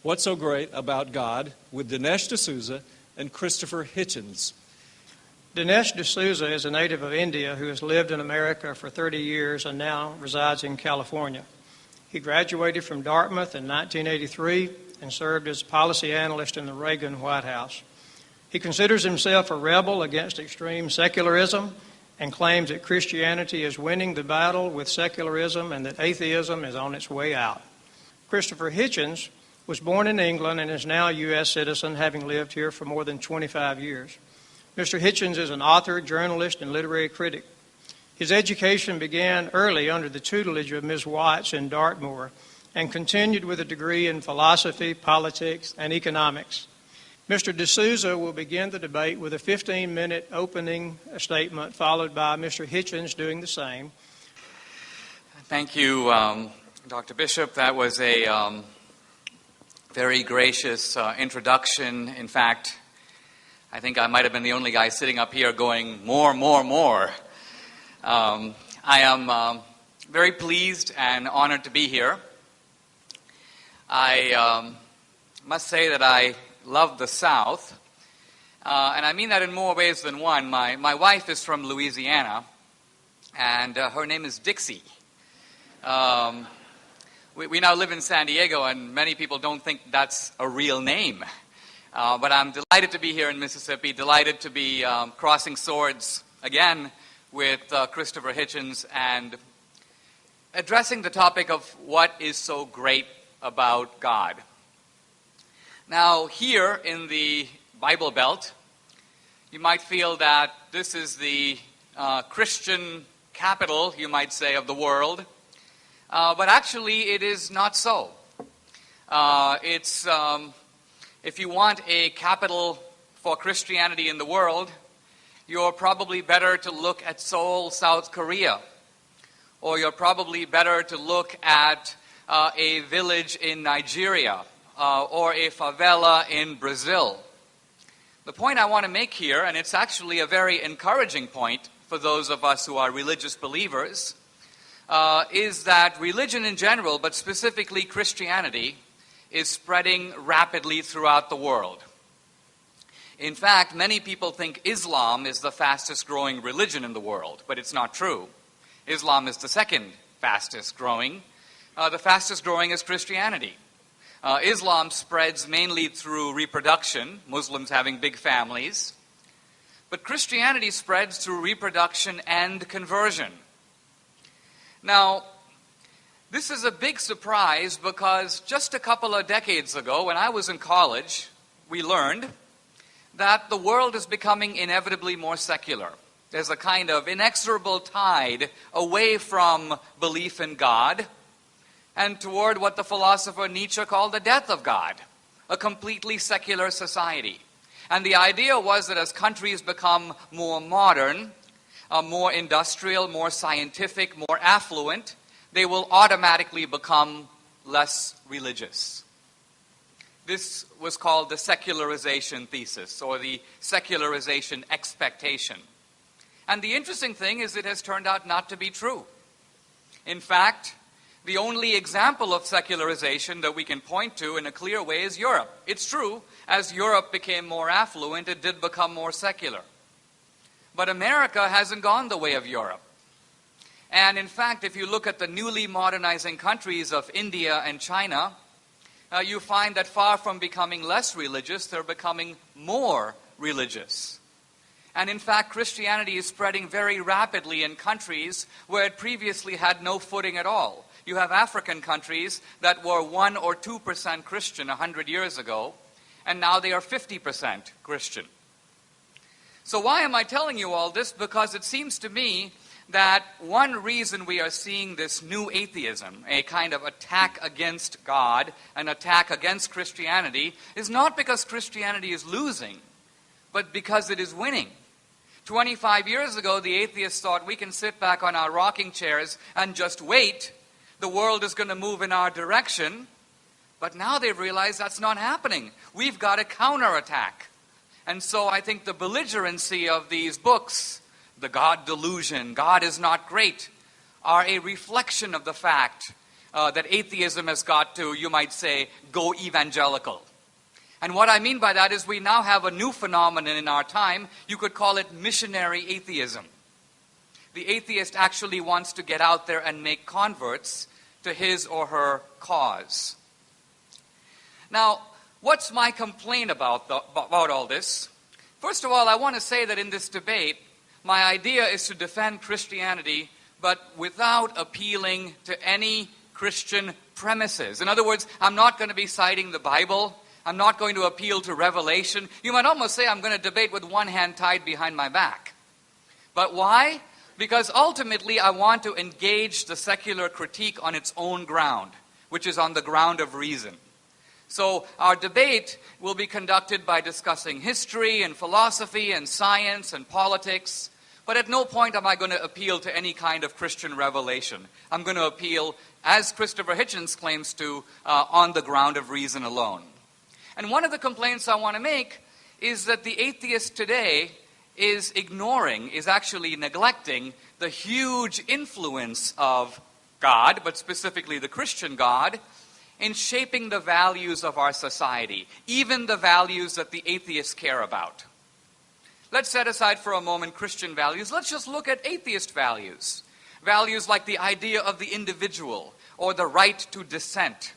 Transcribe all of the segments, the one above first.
What's So Great About God with Dinesh D'Souza and Christopher Hitchens. Dinesh D'Souza is a native of India who has lived in America for 30 years and now resides in California. He graduated from Dartmouth in 1983 and served as policy analyst in the Reagan White House. He considers himself a rebel against extreme secularism and claims that Christianity is winning the battle with secularism and that atheism is on its way out. Christopher Hitchens was born in England and is now a U.S. citizen, having lived here for more than 25 years. Mr. Hitchens is an author, journalist, and literary critic. His education began early under the tutelage of Ms. Watts in Dartmoor and continued with a degree in philosophy, politics, and economics. Mr. D'Souza will begin the debate with a 15-minute opening statement, followed by Mr. Hitchens doing the same. Thank you, Dr. Bishop. That was a very gracious introduction. In fact, I think I might have been the only guy sitting up here going, more, more, more. I am very pleased and honored to be here. I must say that I love the South, and I mean that in more ways than one. My wife is from Louisiana, and her name is Dixie. We now live in San Diego, and many people don't think that's a real name. But I'm delighted to be here in Mississippi, delighted to be crossing swords again with Christopher Hitchens and addressing the topic of what is so great about God. Now, here in the Bible Belt, you might feel that this is the Christian capital, you might say, of the world. But actually, it is not so. If you want a capital for Christianity in the world, you're probably better to look at Seoul, South Korea. Or you're probably better to look at a village in Nigeria or a favela in Brazil. The point I want to make here, and it's actually a very encouraging point for those of us who are religious believers, is that religion in general, but specifically Christianity, is spreading rapidly throughout the world. In fact, many people think Islam is the fastest growing religion in the world, but it's not true. Islam is the second fastest growing. The fastest growing is Christianity. Islam spreads mainly through reproduction, Muslims having big families. But Christianity spreads through reproduction and conversion. Now, this is a big surprise because just a couple of decades ago, when I was in college, we learned that the world is becoming inevitably more secular. There's a kind of inexorable tide away from belief in God and toward what the philosopher Nietzsche called the death of God, a completely secular society. And the idea was that as countries become more modern, more industrial, more scientific, more affluent, they will automatically become less religious. This was called the secularization thesis, or the secularization expectation. And the interesting thing is it has turned out not to be true. In fact, the only example of secularization that we can point to in a clear way is Europe. It's true, as Europe became more affluent, it did become more secular. But America hasn't gone the way of Europe. And in fact, if you look at the newly modernizing countries of India and China, you find that far from becoming less religious, they're becoming more religious. And in fact, Christianity is spreading very rapidly in countries where it previously had no footing at all. You have African countries that were 1 or 2% Christian 100 years ago, and now they are 50% Christian. So why am I telling you all this? Because it seems to me that one reason we are seeing this new atheism, a kind of attack against God, an attack against Christianity, is not because Christianity is losing, but because it is winning. 25 years ago, the atheists thought we can sit back on our rocking chairs and just wait. The world is going to move in our direction. But now they've realized that's not happening. We've got a counterattack. And so I think the belligerency of these books, the God delusion, God is not great, are a reflection of the fact that atheism has got to, you might say, go evangelical. And what I mean by that is we now have a new phenomenon in our time. You could call it missionary atheism. The atheist actually wants to get out there and make converts to his or her cause. Now, what's my complaint about all this? First of all, I want to say that in this debate, my idea is to defend Christianity, but without appealing to any Christian premises. In other words, I'm not going to be citing the Bible. I'm not going to appeal to Revelation. You might almost say I'm going to debate with one hand tied behind my back. But why? Because ultimately I want to engage the secular critique on its own ground, which is on the ground of reason. So our debate will be conducted by discussing history and philosophy and science and politics, but at no point am I going to appeal to any kind of Christian revelation. I'm going to appeal, as Christopher Hitchens claims to, on the ground of reason alone. And one of the complaints I want to make is that the atheist today is actually neglecting the huge influence of God, but specifically the Christian God, in shaping the values of our society, even the values that the atheists care about. Let's set aside for a moment Christian values. Let's just look at atheist values. Values like the idea of the individual, or the right to dissent,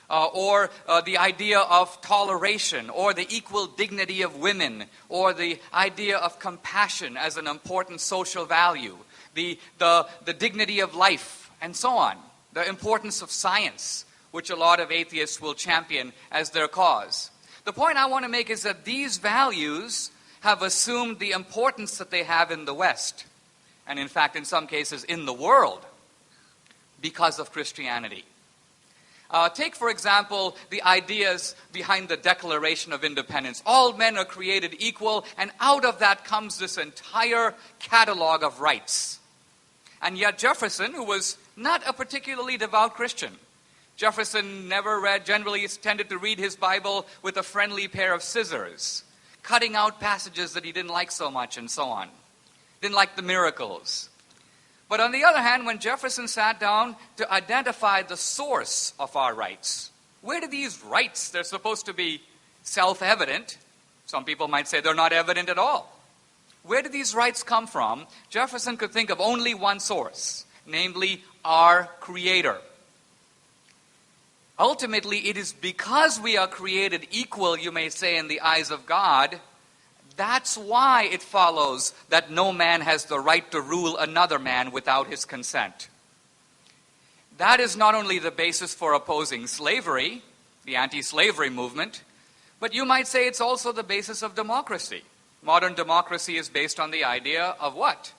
or the idea of toleration, or the equal dignity of women, or the idea of compassion as an important social value, the dignity of life, and so on. The importance of science, which a lot of atheists will champion as their cause. The point I want to make is that these values have assumed the importance that they have in the West, and in fact, in some cases, in the world, because of Christianity. Take, for example, the ideas behind the Declaration of Independence. All men are created equal, and out of that comes this entire catalog of rights. And yet Jefferson, who was not a particularly devout Christian, Jefferson generally tended to read his Bible with a friendly pair of scissors, cutting out passages that he didn't like so much and so on. Didn't like the miracles. But on the other hand, when Jefferson sat down to identify the source of our rights, where do these rights, they're supposed to be self-evident, some people might say they're not evident at all. Where do these rights come from? Jefferson could think of only one source, namely our Creator. Ultimately, it is because we are created equal, you may say, in the eyes of God. That's why it follows that no man has the right to rule another man without his consent. That is not only the basis for opposing slavery, the anti-slavery movement, but you might say it's also the basis of democracy. Modern democracy is based on the idea of what?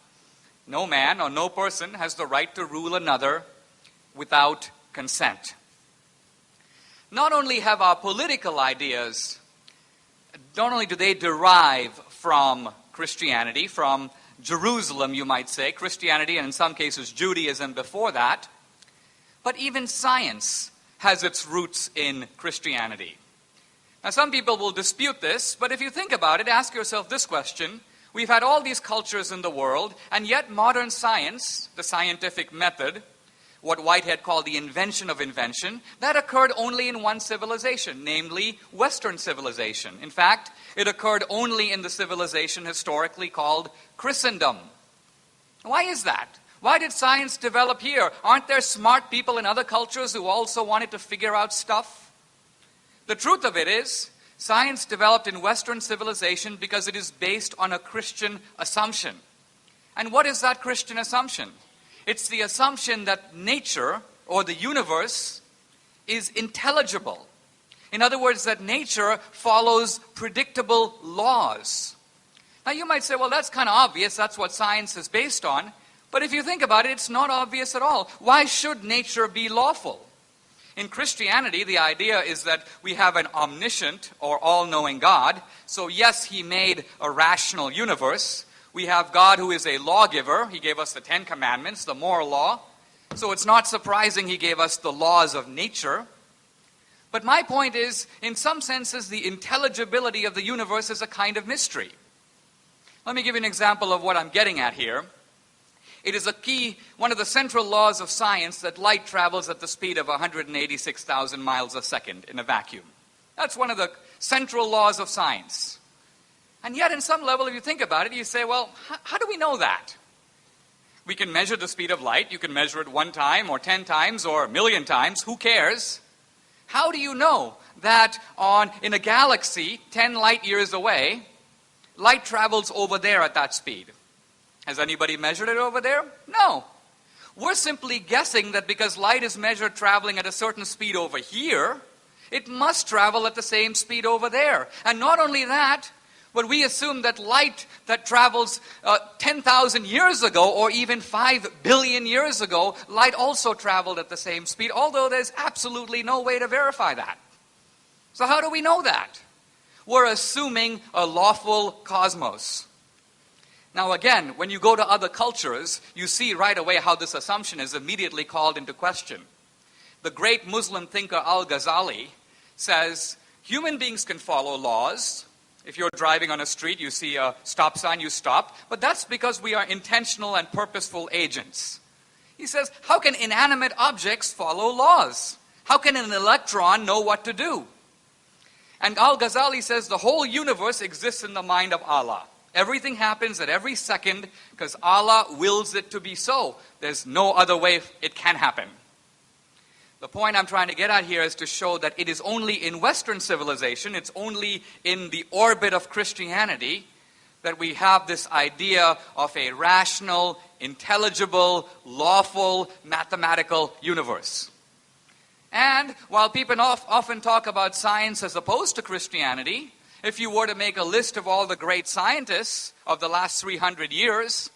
No man or no person has the right to rule another without consent. Not only have our political ideas, not only do they derive from Christianity, from Jerusalem, you might say, Christianity, and in some cases Judaism before that, but even science has its roots in Christianity. Now, some people will dispute this, but if you think about it, ask yourself this question. We've had all these cultures in the world, and yet modern science, the scientific method, what Whitehead called the invention of invention, that occurred only in one civilization, namely Western civilization. In fact, it occurred only in the civilization historically called Christendom. Why is that? Why did science develop here? Aren't there smart people in other cultures who also wanted to figure out stuff? The truth of it is, science developed in Western civilization because it is based on a Christian assumption. And what is that Christian assumption? It's the assumption that nature, or the universe, is intelligible. In other words, that nature follows predictable laws. Now you might say, well, that's kind of obvious, that's what science is based on. But if you think about it, it's not obvious at all. Why should nature be lawful? In Christianity, the idea is that we have an omniscient or all-knowing God. So yes, He made a rational universe. We have God who is a lawgiver. He gave us the Ten Commandments, the moral law. So it's not surprising He gave us the laws of nature. But my point is, in some senses, the intelligibility of the universe is a kind of mystery. Let me give you an example of what I'm getting at here. It is one of the central laws of science that light travels at the speed of 186,000 miles a second in a vacuum. That's one of the central laws of science. And yet, in some level, if you think about it, you say, well, how do we know that? We can measure the speed of light. You can measure it 1 time or 10 times or a million times. Who cares? How do you know that in a galaxy 10 light years away, light travels over there at that speed? Has anybody measured it over there? No. We're simply guessing that because light is measured traveling at a certain speed over here, it must travel at the same speed over there. And not only that, but we assume that light that travels 10,000 years ago or even 5 billion years ago, light also traveled at the same speed, although there's absolutely no way to verify that. So how do we know that? We're assuming a lawful cosmos. Now again, when you go to other cultures, you see right away how this assumption is immediately called into question. The great Muslim thinker Al-Ghazali says, human beings can follow laws. If you're driving on a street, you see a stop sign, you stop. But that's because we are intentional and purposeful agents. He says, how can inanimate objects follow laws? How can an electron know what to do? And Al-Ghazali says the whole universe exists in the mind of Allah. Everything happens at every second because Allah wills it to be so. There's no other way it can happen. The point I'm trying to get at here is to show that it is only in Western civilization, it's only in the orbit of Christianity that we have this idea of a rational, intelligible, lawful, mathematical universe. And while people often talk about science as opposed to Christianity, if you were to make a list of all the great scientists of the last 300 years,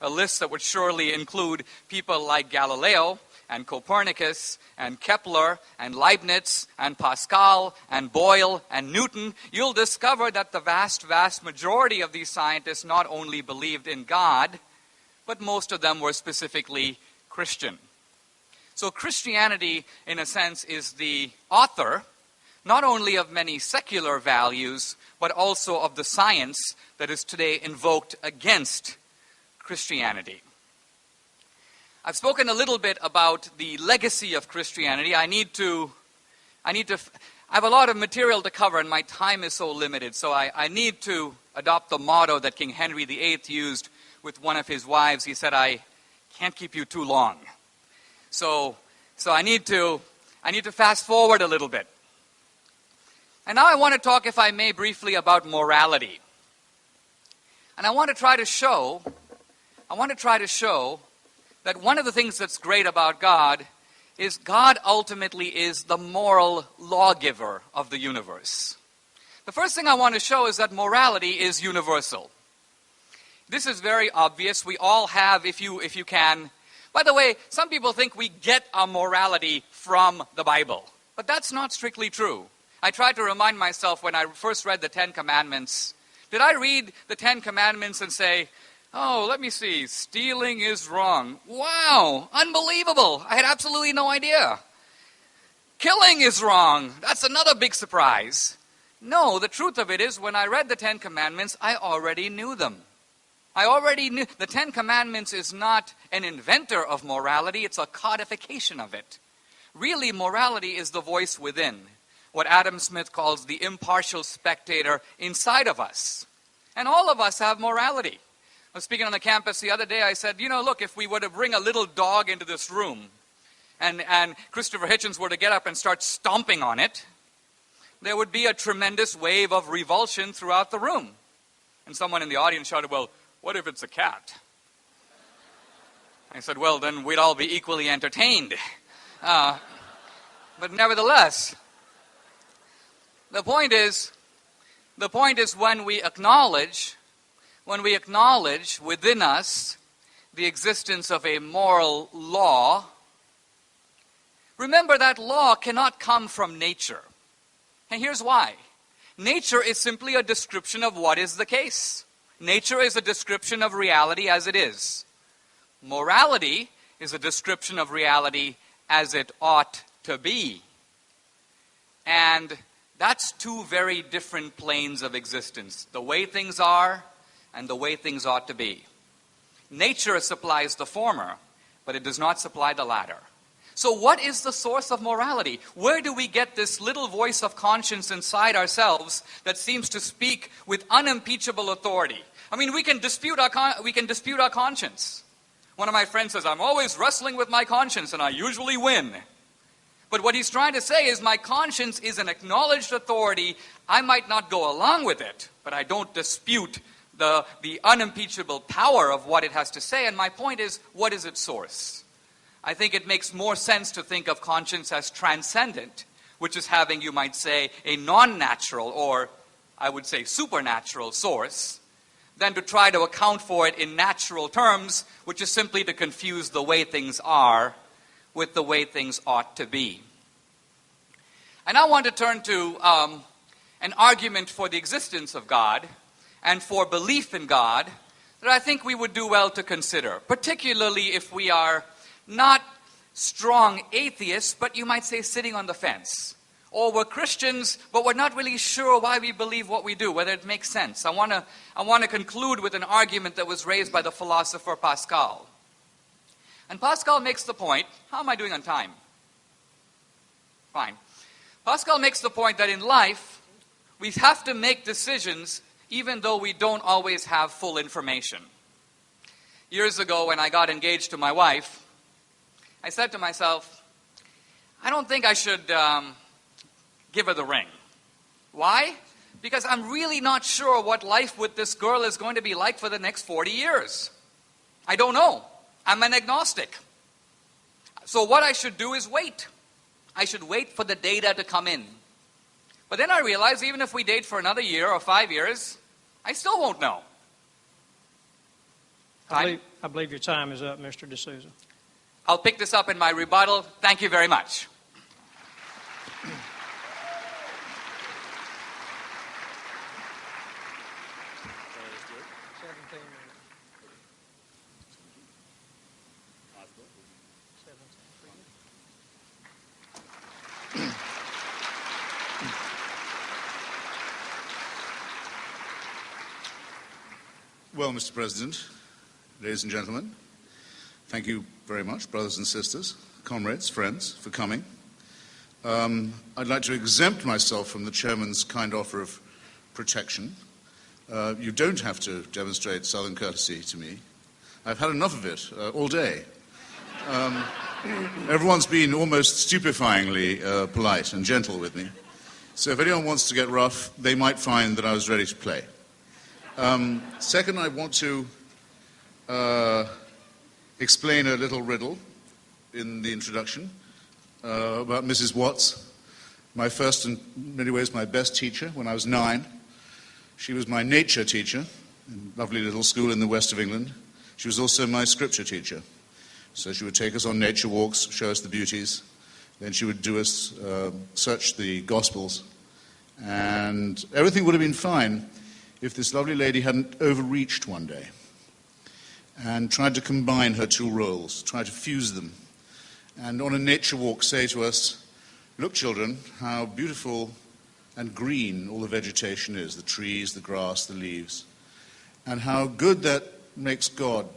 a list that would surely include people like Galileo and Copernicus and Kepler and Leibniz and Pascal and Boyle and Newton, you'll discover that the vast, vast majority of these scientists not only believed in God, but most of them were specifically Christian. So Christianity, in a sense, is the author not only of many secular values, but also of the science that is today invoked against Christianity. I've spoken a little bit about the legacy of Christianity. I have a lot of material to cover and my time is so limited, so I need to adopt the motto that King Henry VIII used with one of his wives. He said, I can't keep you too long. So I need to fast forward a little bit. And now I want to talk, if I may, briefly about morality. And I want to try to show that one of the things that's great about God is God ultimately is the moral lawgiver of the universe. The first thing I want to show is that morality is universal. This is very obvious. We all have, if you can. By the way, some people think we get our morality from the Bible, but that's not strictly true. I tried to remind myself when I first read the 10 Commandments, did I read the 10 Commandments and say, oh, let me see, stealing is wrong. Wow, unbelievable. I had absolutely no idea. Killing is wrong. That's another big surprise. No, the truth of it is when I read the 10 Commandments, I already knew them. I already knew. The 10 Commandments is not an inventor of morality, it's a codification of it. Really, morality is the voice within, what Adam Smith calls the impartial spectator inside of us. And all of us have morality. I was speaking on the campus the other day. I said, look, if we were to bring a little dog into this room and Christopher Hitchens were to get up and start stomping on it, there would be a tremendous wave of revulsion throughout the room. And someone in the audience shouted, well, what if it's a cat? I said, well, then we'd all be equally entertained. But nevertheless, the point is when we acknowledge within us the existence of a moral law, remember that law cannot come from nature. And here's why. Nature is simply a description of what is the case. Nature is a description of reality as it is. Morality is a description of reality as it ought to be. And that's two very different planes of existence. The way things are and the way things ought to be. Nature supplies the former, but it does not supply the latter. So what is the source of morality? Where do we get this little voice of conscience inside ourselves that seems to speak with unimpeachable authority? I mean, we can dispute our conscience. One of my friends says, I'm always wrestling with my conscience and I usually win. But what he's trying to say is my conscience is an acknowledged authority. I might not go along with it, but I don't dispute the unimpeachable power of what it has to say. And my point is, what is its source? I think it makes more sense to think of conscience as transcendent, which is having, you might say, a non-natural or, I would say, supernatural source, than to try to account for it in natural terms, which is simply to confuse the way things are with the way things ought to be. I now want to turn to an argument for the existence of God and for belief in God that I think we would do well to consider, particularly if we are not strong atheists, but you might say sitting on the fence. Or we're Christians, but we're not really sure why we believe what we do, whether it makes sense. I want to conclude with an argument that was raised by the philosopher Pascal. And Pascal makes the point, how am I doing on time? Fine. Pascal makes the point that in life, we have to make decisions even though we don't always have full information. Years ago, when I got engaged to my wife, I said to myself, I don't think I should give her the ring. Why? Because I'm really not sure what life with this girl is going to be like for the next 40 years. I don't know. I'm an agnostic. So what I should do is wait. I should wait for the data to come in. But then I realized even if we date for another year or 5 years, I still won't know. I believe your time is up, Mr. D'Souza. I'll pick this up in my rebuttal. Thank you very much. Well, Mr. President, ladies and gentlemen, thank you very much, brothers and sisters, comrades, friends, for coming. I'd like to exempt myself from the chairman's kind offer of protection. You don't have to demonstrate Southern courtesy to me. I've had enough of it all day. Everyone's been almost stupefyingly polite and gentle with me. So if anyone wants to get rough, they might find that I was ready to play. Second, I want to explain a little riddle in the introduction about Mrs. Watts, my first and in many ways my best teacher when I was 9. She was my nature teacher in a lovely little school in the west of England. She was also my scripture teacher. So she would take us on nature walks, show us the beauties. Then she would do us search the Gospels. And everything would have been fine if this lovely lady hadn't overreached one day and tried to combine her two roles, tried to fuse them. And on a nature walk say to us, look, children, how beautiful and green all the vegetation is, the trees, the grass, the leaves, and how good that makes God,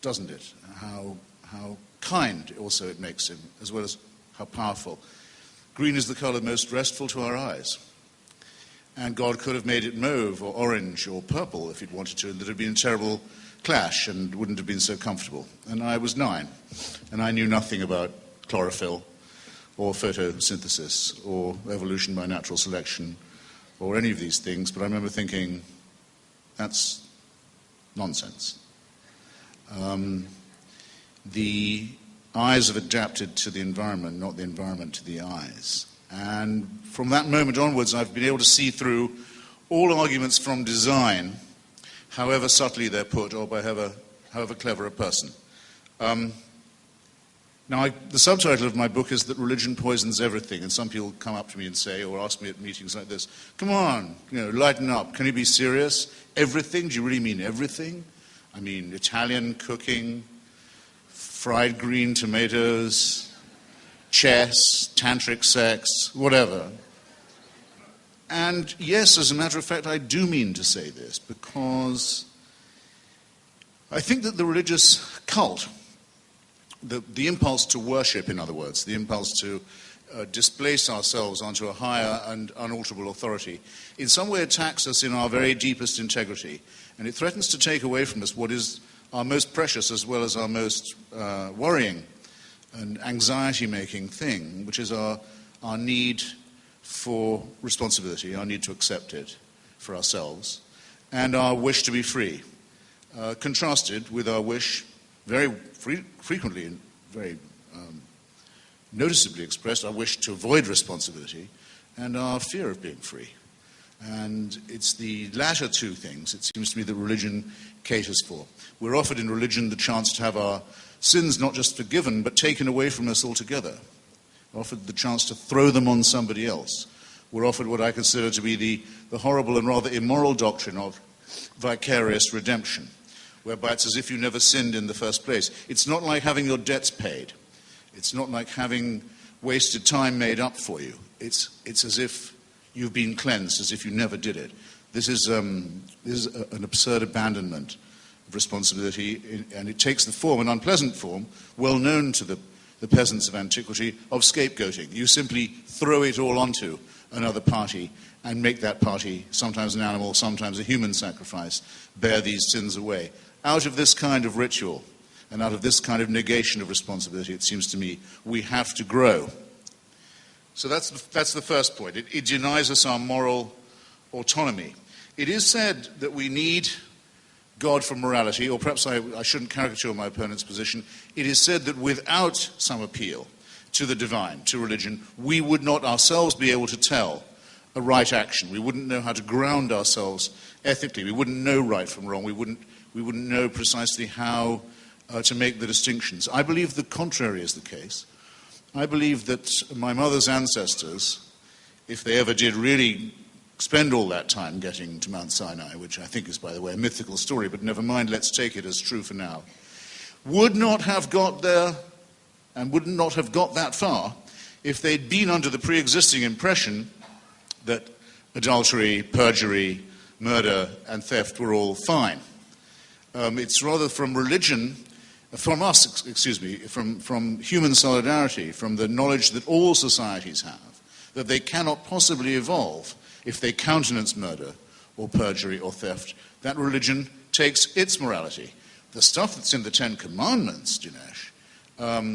doesn't it? How kind also it makes him, as well as how powerful. Green is the color most restful to our eyes. And God could have made it mauve or orange or purple if he'd wanted to, and there'd have been a terrible clash and wouldn't have been so comfortable. And I was 9, and I knew nothing about chlorophyll or photosynthesis or evolution by natural selection or any of these things, but I remember thinking, that's nonsense. The eyes have adapted to the environment, not the environment to the eyes. And from that moment onwards, I've been able to see through all arguments from design, however subtly they're put, or by however clever a person. Now, the subtitle of my book is that religion poisons everything, and some people come up to me and say, or ask me at meetings like this, come on, lighten up, can you be serious? Everything? Do you really mean everything? I mean Italian cooking, fried green tomatoes, chess, tantric sex, whatever. And yes, as a matter of fact, I do mean to say this, because I think that the religious cult, the impulse to worship, in other words, the impulse to displace ourselves onto a higher and unalterable authority, in some way attacks us in our very deepest integrity, and it threatens to take away from us what is our most precious as well as our most worrying and anxiety-making thing, which is our need for responsibility, our need to accept it for ourselves, and our wish to be free, contrasted with our wish, very frequently and very noticeably expressed, our wish to avoid responsibility and our fear of being free. And it's the latter two things, it seems to me, that religion caters for. We're offered in religion the chance to have our sins not just forgiven, but taken away from us altogether. We're offered the chance to throw them on somebody else. We're offered what I consider to be the horrible and rather immoral doctrine of vicarious redemption, whereby it's as if you never sinned in the first place. It's not like having your debts paid. It's not like having wasted time made up for you. It's as if you've been cleansed, as if you never did it. This is an absurd abandonment of responsibility, and it takes the form, an unpleasant form, well known to the peasants of antiquity, of scapegoating. You simply throw it all onto another party and make that party, sometimes an animal, sometimes a human sacrifice, bear these sins away. Out of this kind of ritual and out of this kind of negation of responsibility, it seems to me, we have to grow. So that's the first point. It denies us our moral autonomy. It is said that we need God for morality, or perhaps I shouldn't caricature my opponent's position. It is said that without some appeal to the divine, to religion, we would not ourselves be able to tell a right action. We wouldn't know how to ground ourselves ethically. We wouldn't know right from wrong. We wouldn't know precisely how to make the distinctions. I believe the contrary is the case. I believe that my mother's ancestors, if they ever did really spend all that time getting to Mount Sinai, which I think is, by the way, a mythical story, but never mind, let's take it as true for now, would not have got there and would not have got that far if they'd been under the pre-existing impression that adultery, perjury, murder, and theft were all fine. It's rather from religion, from us, from human solidarity, from the knowledge that all societies have, that they cannot possibly evolve if they countenance murder or perjury or theft. That religion takes its morality. The stuff that's in the Ten Commandments, Dinesh,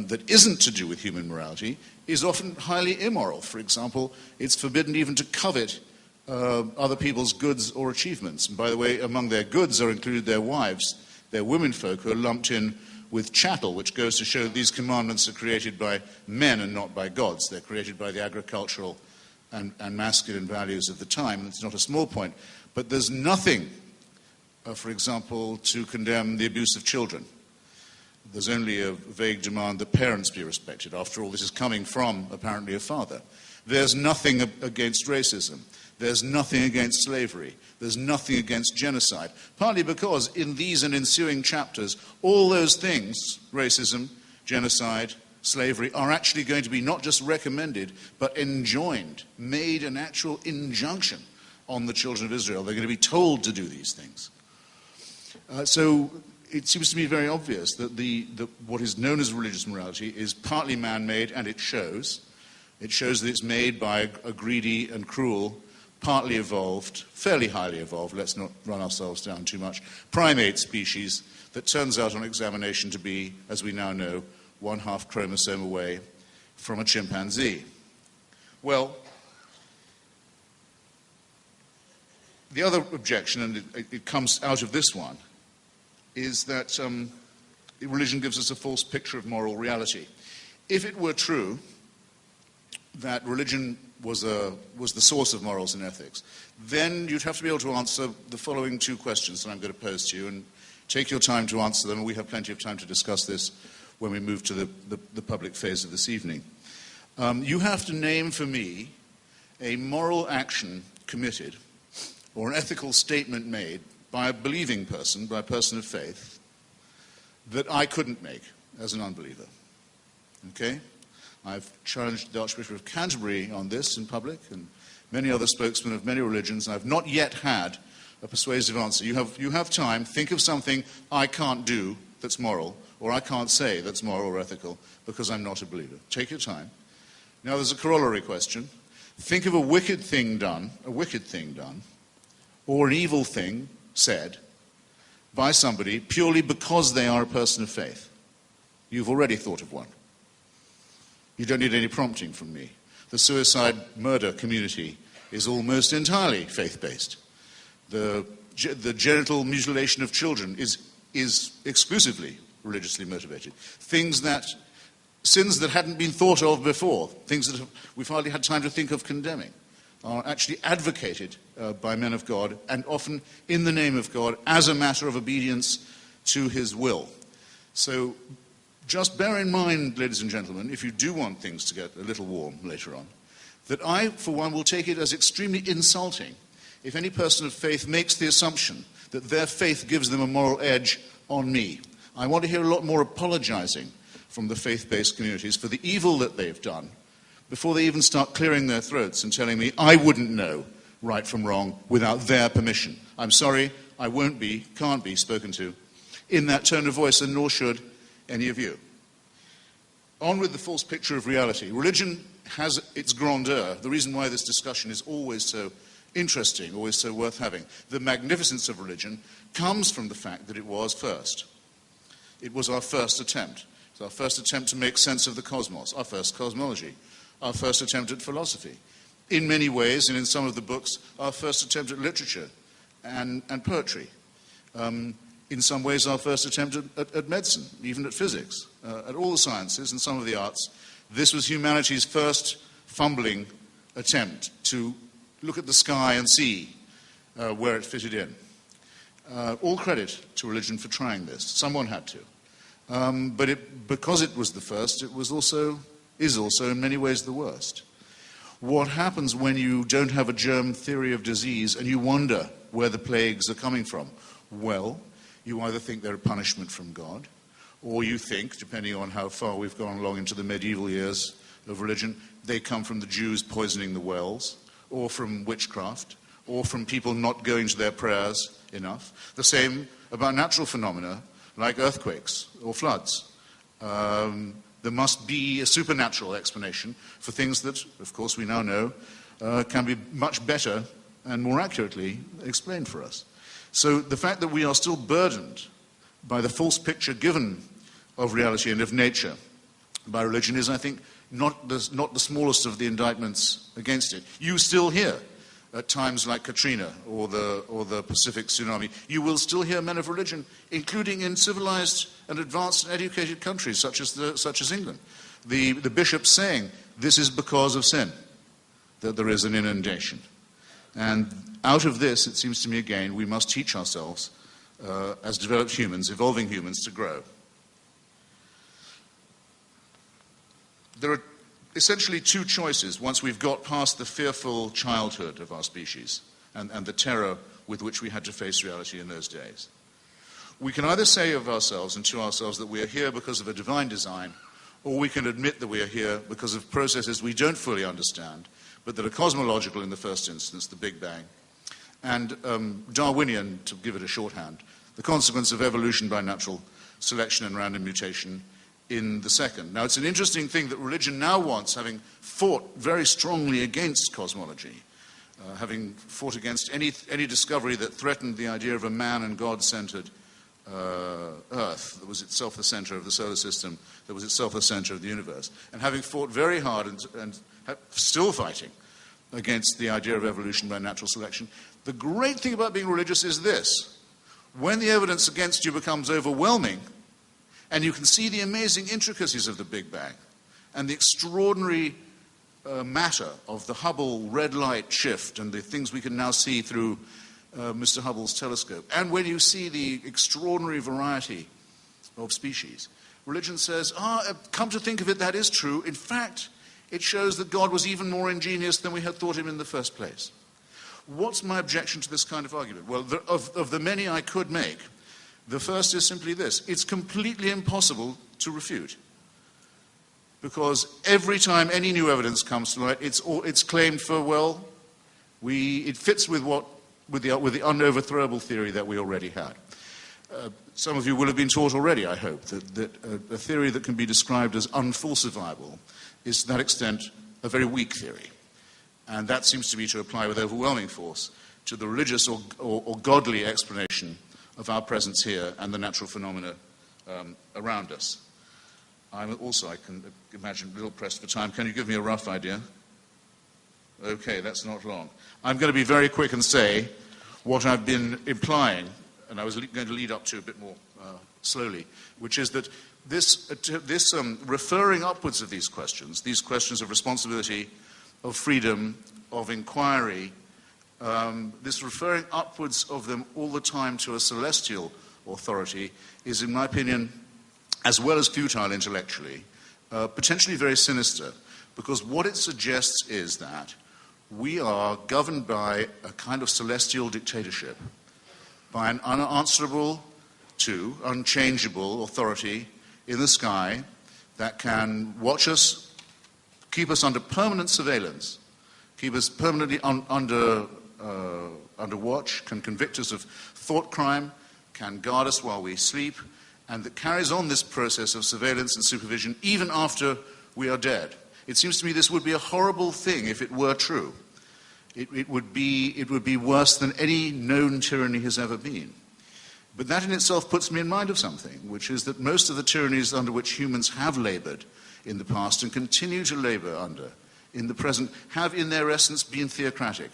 that isn't to do with human morality, is often highly immoral. For example, it's forbidden even to covet other people's goods or achievements. And by the way, among their goods are included their wives, their womenfolk, who are lumped in with chattel, which goes to show that these commandments are created by men and not by gods. They're created by the agricultural and masculine values of the time. It's not a small point. But there's nothing, for example, to condemn the abuse of children. There's only a vague demand that parents be respected. After all, this is coming from, apparently, a father. There's nothing against racism. There's nothing against slavery. There's nothing against genocide. Partly because in these and ensuing chapters, all those things, racism, genocide, slavery, are actually going to be not just recommended, but enjoined, made an actual injunction on the children of Israel. They're going to be told to do these things. So it seems to me very obvious that what is known as religious morality is partly man-made, and it shows. It shows that it's made by a greedy and cruel, partly evolved, fairly highly evolved, let's not run ourselves down too much, primate species that turns out on examination to be, as we now know, 1/2 chromosome away from a chimpanzee. Well, the other objection, and it comes out of this one, is that religion gives us a false picture of moral reality. If it were true that religion was the source of morals and ethics, then you'd have to be able to answer the following two questions that I'm going to pose to you, and take your time to answer them, and we have plenty of time to discuss this when we move to the public phase of this evening. You have to name for me a moral action committed or an ethical statement made by a believing person, by a person of faith, that I couldn't make as an unbeliever. Okay? I've challenged the Archbishop of Canterbury on this in public, and many other spokesmen of many religions. I've not yet had a persuasive answer. You have time. Think of something I can't do that's moral, or I can't say that's moral or ethical because I'm not a believer. Take your time. Now there's a corollary question. Think of a wicked thing done, or an evil thing said by somebody purely because they are a person of faith. You've already thought of one. You don't need any prompting from me. The suicide murder community is almost entirely faith-based. The genital mutilation of children is exclusively religiously motivated. Sins that hadn't been thought of before, things that we've hardly had time to think of condemning, are actually advocated by men of God, and often in the name of God, as a matter of obedience to his will. So just bear in mind, ladies and gentlemen, if you do want things to get a little warm later on, that I, for one, will take it as extremely insulting if any person of faith makes the assumption that their faith gives them a moral edge on me. I want to hear a lot more apologizing from the faith-based communities for the evil that they've done before they even start clearing their throats and telling me I wouldn't know right from wrong without their permission. I'm sorry, I won't be, can't be spoken to in that tone of voice, and nor should any of you. On with the false picture of reality. Religion has its grandeur. The reason why this discussion is always so interesting, always so worth having. The magnificence of religion comes from the fact that it was first. It was our first attempt. It's our first attempt to make sense of the cosmos, our first cosmology, our first attempt at philosophy. In many ways, and in some of the books, our first attempt at literature and poetry. In some ways, our first attempt at medicine, even at physics, at all the sciences and some of the arts. This was humanity's first fumbling attempt to look at the sky and see where it fitted in. All credit to religion for trying this. Someone had to. But because it was the first, it is also in many ways the worst. What happens when you don't have a germ theory of disease and you wonder where the plagues are coming from? Well, you either think they're a punishment from God, or you think, depending on how far we've gone along into the medieval years of religion, they come from the Jews poisoning the wells, or from witchcraft, or from people not going to their prayers enough. The same about natural phenomena like earthquakes or floods. There must be a supernatural explanation for things that, of course, we now know can be much better and more accurately explained for us. So the fact that we are still burdened by the false picture given of reality and of nature by religion is, I think, not the smallest of the indictments against it. You still hear, at times like Katrina or the Pacific tsunami, you will still hear men of religion, including in civilized and advanced and educated countries such as England, the bishops saying, this is because of sin that there is an inundation. And out of this, it seems to me again, we must teach ourselves as developed humans, evolving humans, to grow. There are essentially two choices once we've got past the fearful childhood of our species and the terror with which we had to face reality in those days. We can either say of ourselves and to ourselves that we are here because of a divine design, or we can admit that we are here because of processes we don't fully understand, but that are cosmological in the first instance, the Big Bang, and Darwinian, to give it a shorthand, the consequence of evolution by natural selection and random mutation in the second. Now, it's an interesting thing that religion now wants, having fought very strongly against cosmology, having fought against any discovery that threatened the idea of a man and God-centered Earth that was itself the center of the solar system, that was itself the center of the universe, and having fought very hard and still fighting against the idea of evolution by natural selection. The great thing about being religious is this: when the evidence against you becomes overwhelming, and you can see the amazing intricacies of the Big Bang and the extraordinary matter of the Hubble red light shift and the things we can now see through Mr. Hubble's telescope, and when you see the extraordinary variety of species, religion says, come to think of it, that is true. In fact, it shows that God was even more ingenious than we had thought him in the first place. What's my objection to this kind of argument? Well, of the many I could make, the first is simply this: it's completely impossible to refute. Because every time any new evidence comes to light, it's claimed for, it fits with what with the unoverthrowable theory that we already had. Some of you will have been taught already, I hope, that a theory that can be described as unfalsifiable is to that extent a very weak theory. And that seems to me to apply with overwhelming force to the religious or godly explanation of our presence here and the natural phenomena around us. I can imagine, a little pressed for time. Can you give me a rough idea? Okay, that's not long. I'm going to be very quick and say what I've been implying, and I was going to lead up to a bit more slowly, which is that this referring upwards of these questions of responsibility, of freedom, of inquiry, this referring upwards of them all the time to a celestial authority is, in my opinion, as well as futile intellectually, potentially very sinister, because what it suggests is that we are governed by a kind of celestial dictatorship, by an unanswerable to unchangeable authority in the sky that can watch us, keep us under permanent surveillance, keep us permanently under watch, can convict us of thought crime, can guard us while we sleep, and that carries on this process of surveillance and supervision even after we are dead. It seems to me this would be a horrible thing if it were true. It would be worse than any known tyranny has ever been. But that in itself puts me in mind of something, which is that most of the tyrannies under which humans have labored in the past and continue to labor under in the present have in their essence been theocratic.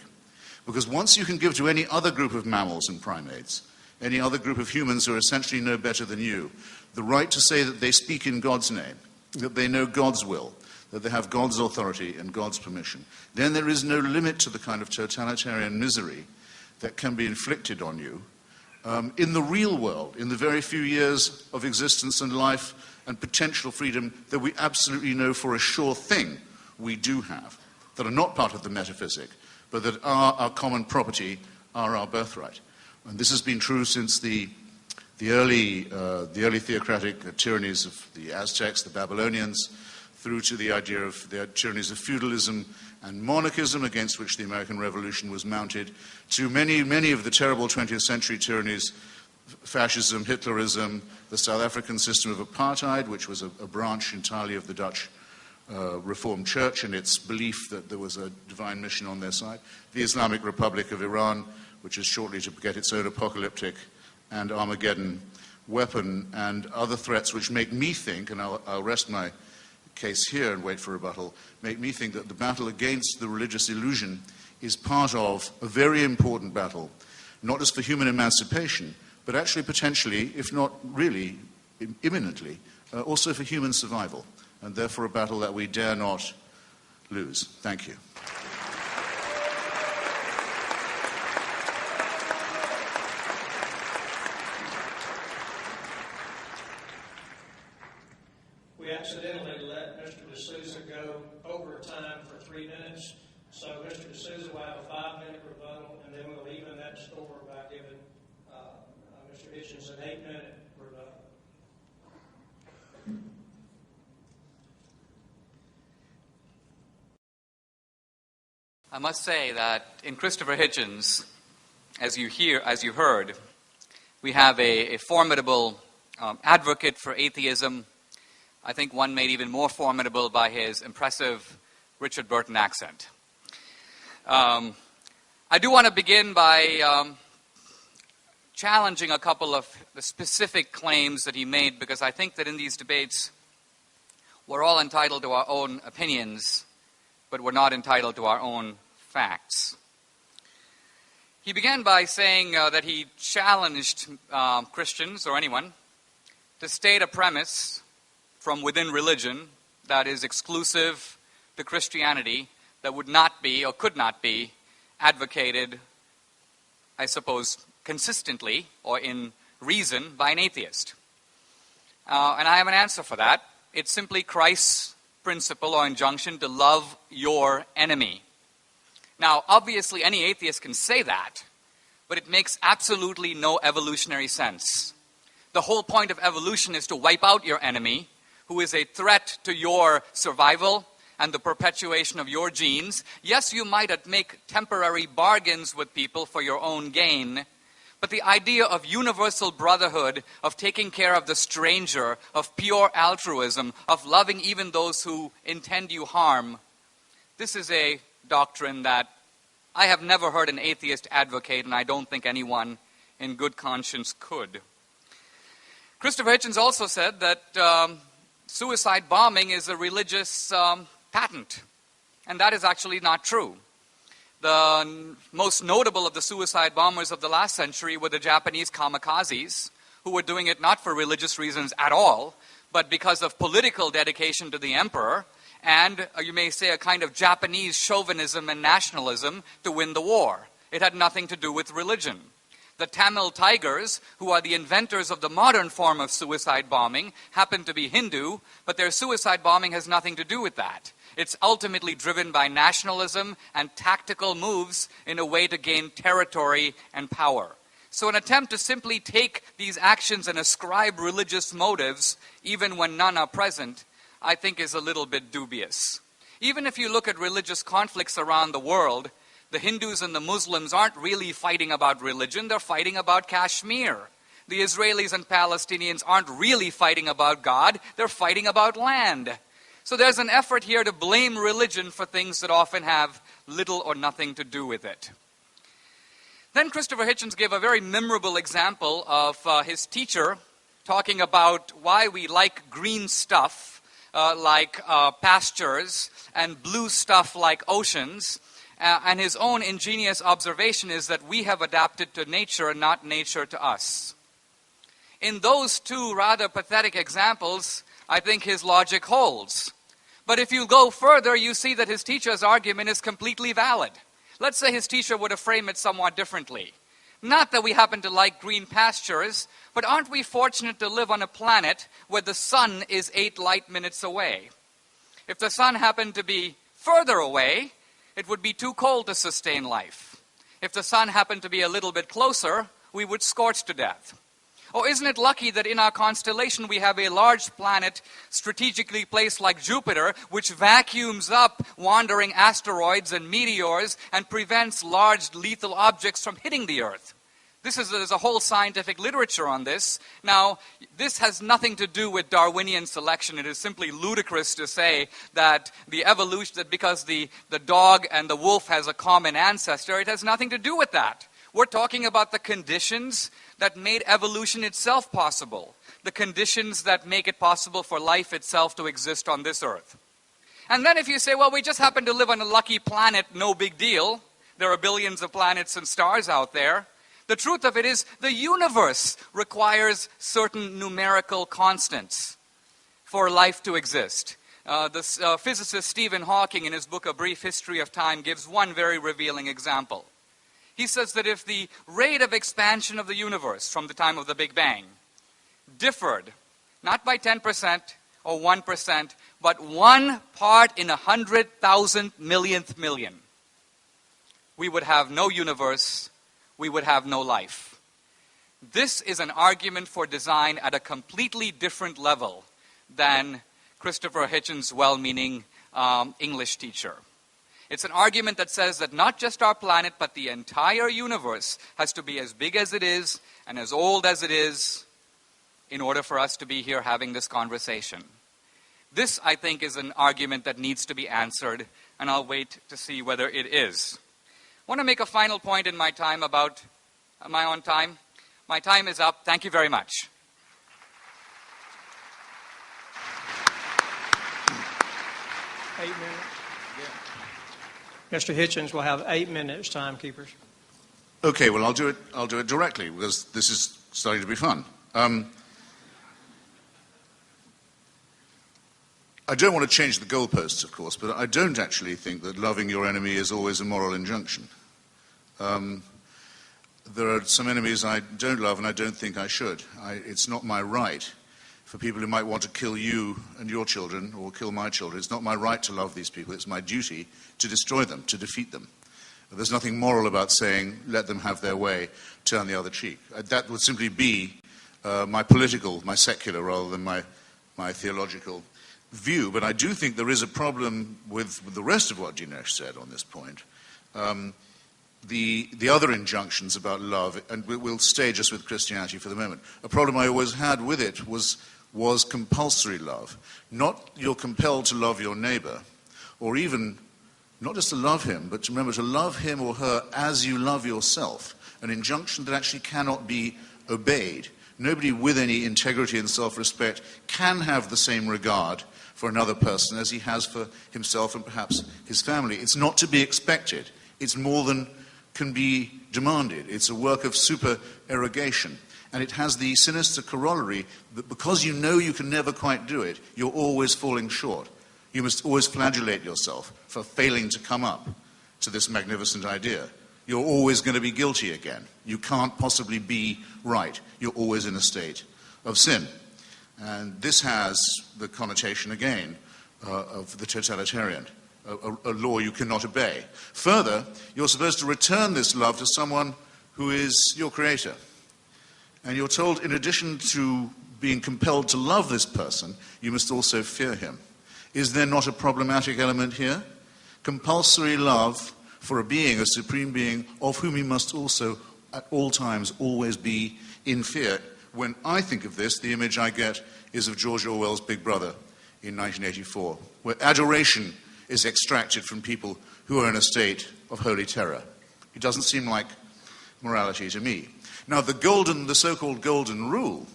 Because once you can give to any other group of mammals and primates, any other group of humans who are essentially no better than you, the right to say that they speak in God's name, that they know God's will, that they have God's authority and God's permission, then there is no limit to the kind of totalitarian misery that can be inflicted on you in the real world, in the very few years of existence and life and potential freedom that we absolutely know for a sure thing we do have, that are not part of the metaphysic, but that are our common property, are our birthright. And this has been true since the early theocratic tyrannies of the Aztecs, the Babylonians, through to the idea of the tyrannies of feudalism and monarchism against which the American Revolution was mounted, to many of the terrible 20th century tyrannies, fascism, Hitlerism, the South African system of apartheid, which was a branch entirely of the Dutch Reformed Church and its belief that there was a divine mission on their side, the Islamic Republic of Iran, which is shortly to get its own apocalyptic and Armageddon weapon, and other threats which make me think, and I'll rest my case here and wait for rebuttal, make me think that the battle against the religious illusion is part of a very important battle, not just for human emancipation, but actually potentially, if not really imminently, also for human survival, and therefore a battle that we dare not lose. Thank you. We accidentally let Mr. D'Souza go over time for 3 minutes, so Mr. D'Souza will have a 5-minute rebuttal, and then we'll even that score by giving Mr. Hitchens an 8-minute rebuttal. I must say that in Christopher Hitchens, as you heard, we have a formidable advocate for atheism. I think one made even more formidable by his impressive Richard Burton accent. I do want to begin by challenging a couple of the specific claims that he made, because I think that in these debates we're all entitled to our own opinions, but we're not entitled to our own facts. He began by saying that he challenged Christians, or anyone, to state a premise from within religion that is exclusive to Christianity, that would not be or could not be advocated, I suppose, consistently or in reason by an atheist. And I have an answer for that. It's simply Christ's principle or injunction to love your enemy. Now, obviously, any atheist can say that, but it makes absolutely no evolutionary sense. The whole point of evolution is to wipe out your enemy, who is a threat to your survival and the perpetuation of your genes. Yes, you might make temporary bargains with people for your own gain, but the idea of universal brotherhood, of taking care of the stranger, of pure altruism, of loving even those who intend you harm, this is a doctrine that I have never heard an atheist advocate, and I don't think anyone in good conscience could. Christopher Hitchens also said that suicide bombing is a religious patent, and that is actually not true. The most notable of the suicide bombers of the last century were the Japanese kamikazes, who were doing it not for religious reasons at all, but because of political dedication to the emperor, and you may say a kind of Japanese chauvinism and nationalism to win the war. It had nothing to do with religion. The Tamil Tigers, who are the inventors of the modern form of suicide bombing, happen to be Hindu, but their suicide bombing has nothing to do with that. It's ultimately driven by nationalism and tactical moves in a way to gain territory and power. So an attempt to simply take these actions and ascribe religious motives, even when none are present, I think is a little bit dubious. Even if you look at religious conflicts around the world, the Hindus and the Muslims aren't really fighting about religion, they're fighting about Kashmir. The Israelis and Palestinians aren't really fighting about God, they're fighting about land. So there's an effort here to blame religion for things that often have little or nothing to do with it. Then Christopher Hitchens gave a very memorable example of his teacher talking about why we like green stuff like pastures and blue stuff like oceans. And his own ingenious observation is that we have adapted to nature and not nature to us. In those two rather pathetic examples, I think his logic holds. But if you go further, you see that his teacher's argument is completely valid. Let's say his teacher would have framed it somewhat differently. Not that we happen to like green pastures, but aren't we fortunate to live on a planet where the sun is 8 light minutes away? If the sun happened to be further away, it would be too cold to sustain life. If the sun happened to be a little bit closer, we would scorch to death. Oh, isn't it lucky that in our constellation we have a large planet strategically placed like Jupiter, which vacuums up wandering asteroids and meteors and prevents large lethal objects from hitting the Earth? There's a whole scientific literature on this. Now, this has nothing to do with Darwinian selection. It is simply ludicrous to say that the evolution, that because the dog and the wolf has a common ancestor, it has nothing to do with that. We're talking about the conditions that made evolution itself possible, the conditions that make it possible for life itself to exist on this Earth. And then if you say, well, we just happen to live on a lucky planet, no big deal. There are billions of planets and stars out there. The truth of it is the universe requires certain numerical constants for life to exist. The physicist Stephen Hawking, in his book A Brief History of Time, gives one very revealing example. He says that if the rate of expansion of the universe from the time of the Big Bang differed, not by 10% or 1%, but 1 part in 100,000 millionth million, we would have no universe, we would have no life. This is an argument for design at a completely different level than Christopher Hitchens' well-meaning English teacher. It's an argument that says that not just our planet, but the entire universe has to be as big as it is and as old as it is in order for us to be here having this conversation. This, I think, is an argument that needs to be answered, and I'll wait to see whether it is. I want to make a final point in my time about my own time. My time is up. Thank you very much. Mr. Hitchens will have 8 minutes, timekeepers. Okay, well, I'll do it directly, because this is starting to be fun. I don't want to change the goalposts, of course, but I don't actually think that loving your enemy is always a moral injunction. There are some enemies I don't love and I don't think I should. It's not my right for people who might want to kill you and your children or kill my children. It's not my right to love these people. It's my duty to destroy them, to defeat them. There's nothing moral about saying, let them have their way, turn the other cheek. That would simply be my political, my secular, rather than my theological view, but I do think there is a problem with the rest of what Dinesh said on this point. The other injunctions about love, and we'll stay just with Christianity for the moment. A problem I always had with it was compulsory love. Not you're compelled to love your neighbor, or even not just to love him, but to remember to love him or her as you love yourself, an injunction that actually cannot be obeyed. Nobody with any integrity and self-respect can have the same regard for another person as he has for himself and perhaps his family. It's not to be expected. It's more than can be demanded. It's a work of supererogation. And it has the sinister corollary that because you know you can never quite do it, you're always falling short. You must always flagellate yourself for failing to come up to this magnificent idea. You're always going to be guilty again. You can't possibly be right. You're always in a state of sin. And this has the connotation, again, of the totalitarian, a law you cannot obey. Further, you're supposed to return this love to someone who is your creator. And you're told, in addition to being compelled to love this person, you must also fear him. Is there not a problematic element here? Compulsory love for a being, a supreme being, of whom you must also, at all times, always be in fear. When I think of this, the image I get is of George Orwell's Big Brother in 1984, where adoration is extracted from people who are in a state of holy terror. It doesn't seem like morality to me. Now, the so-called golden rule,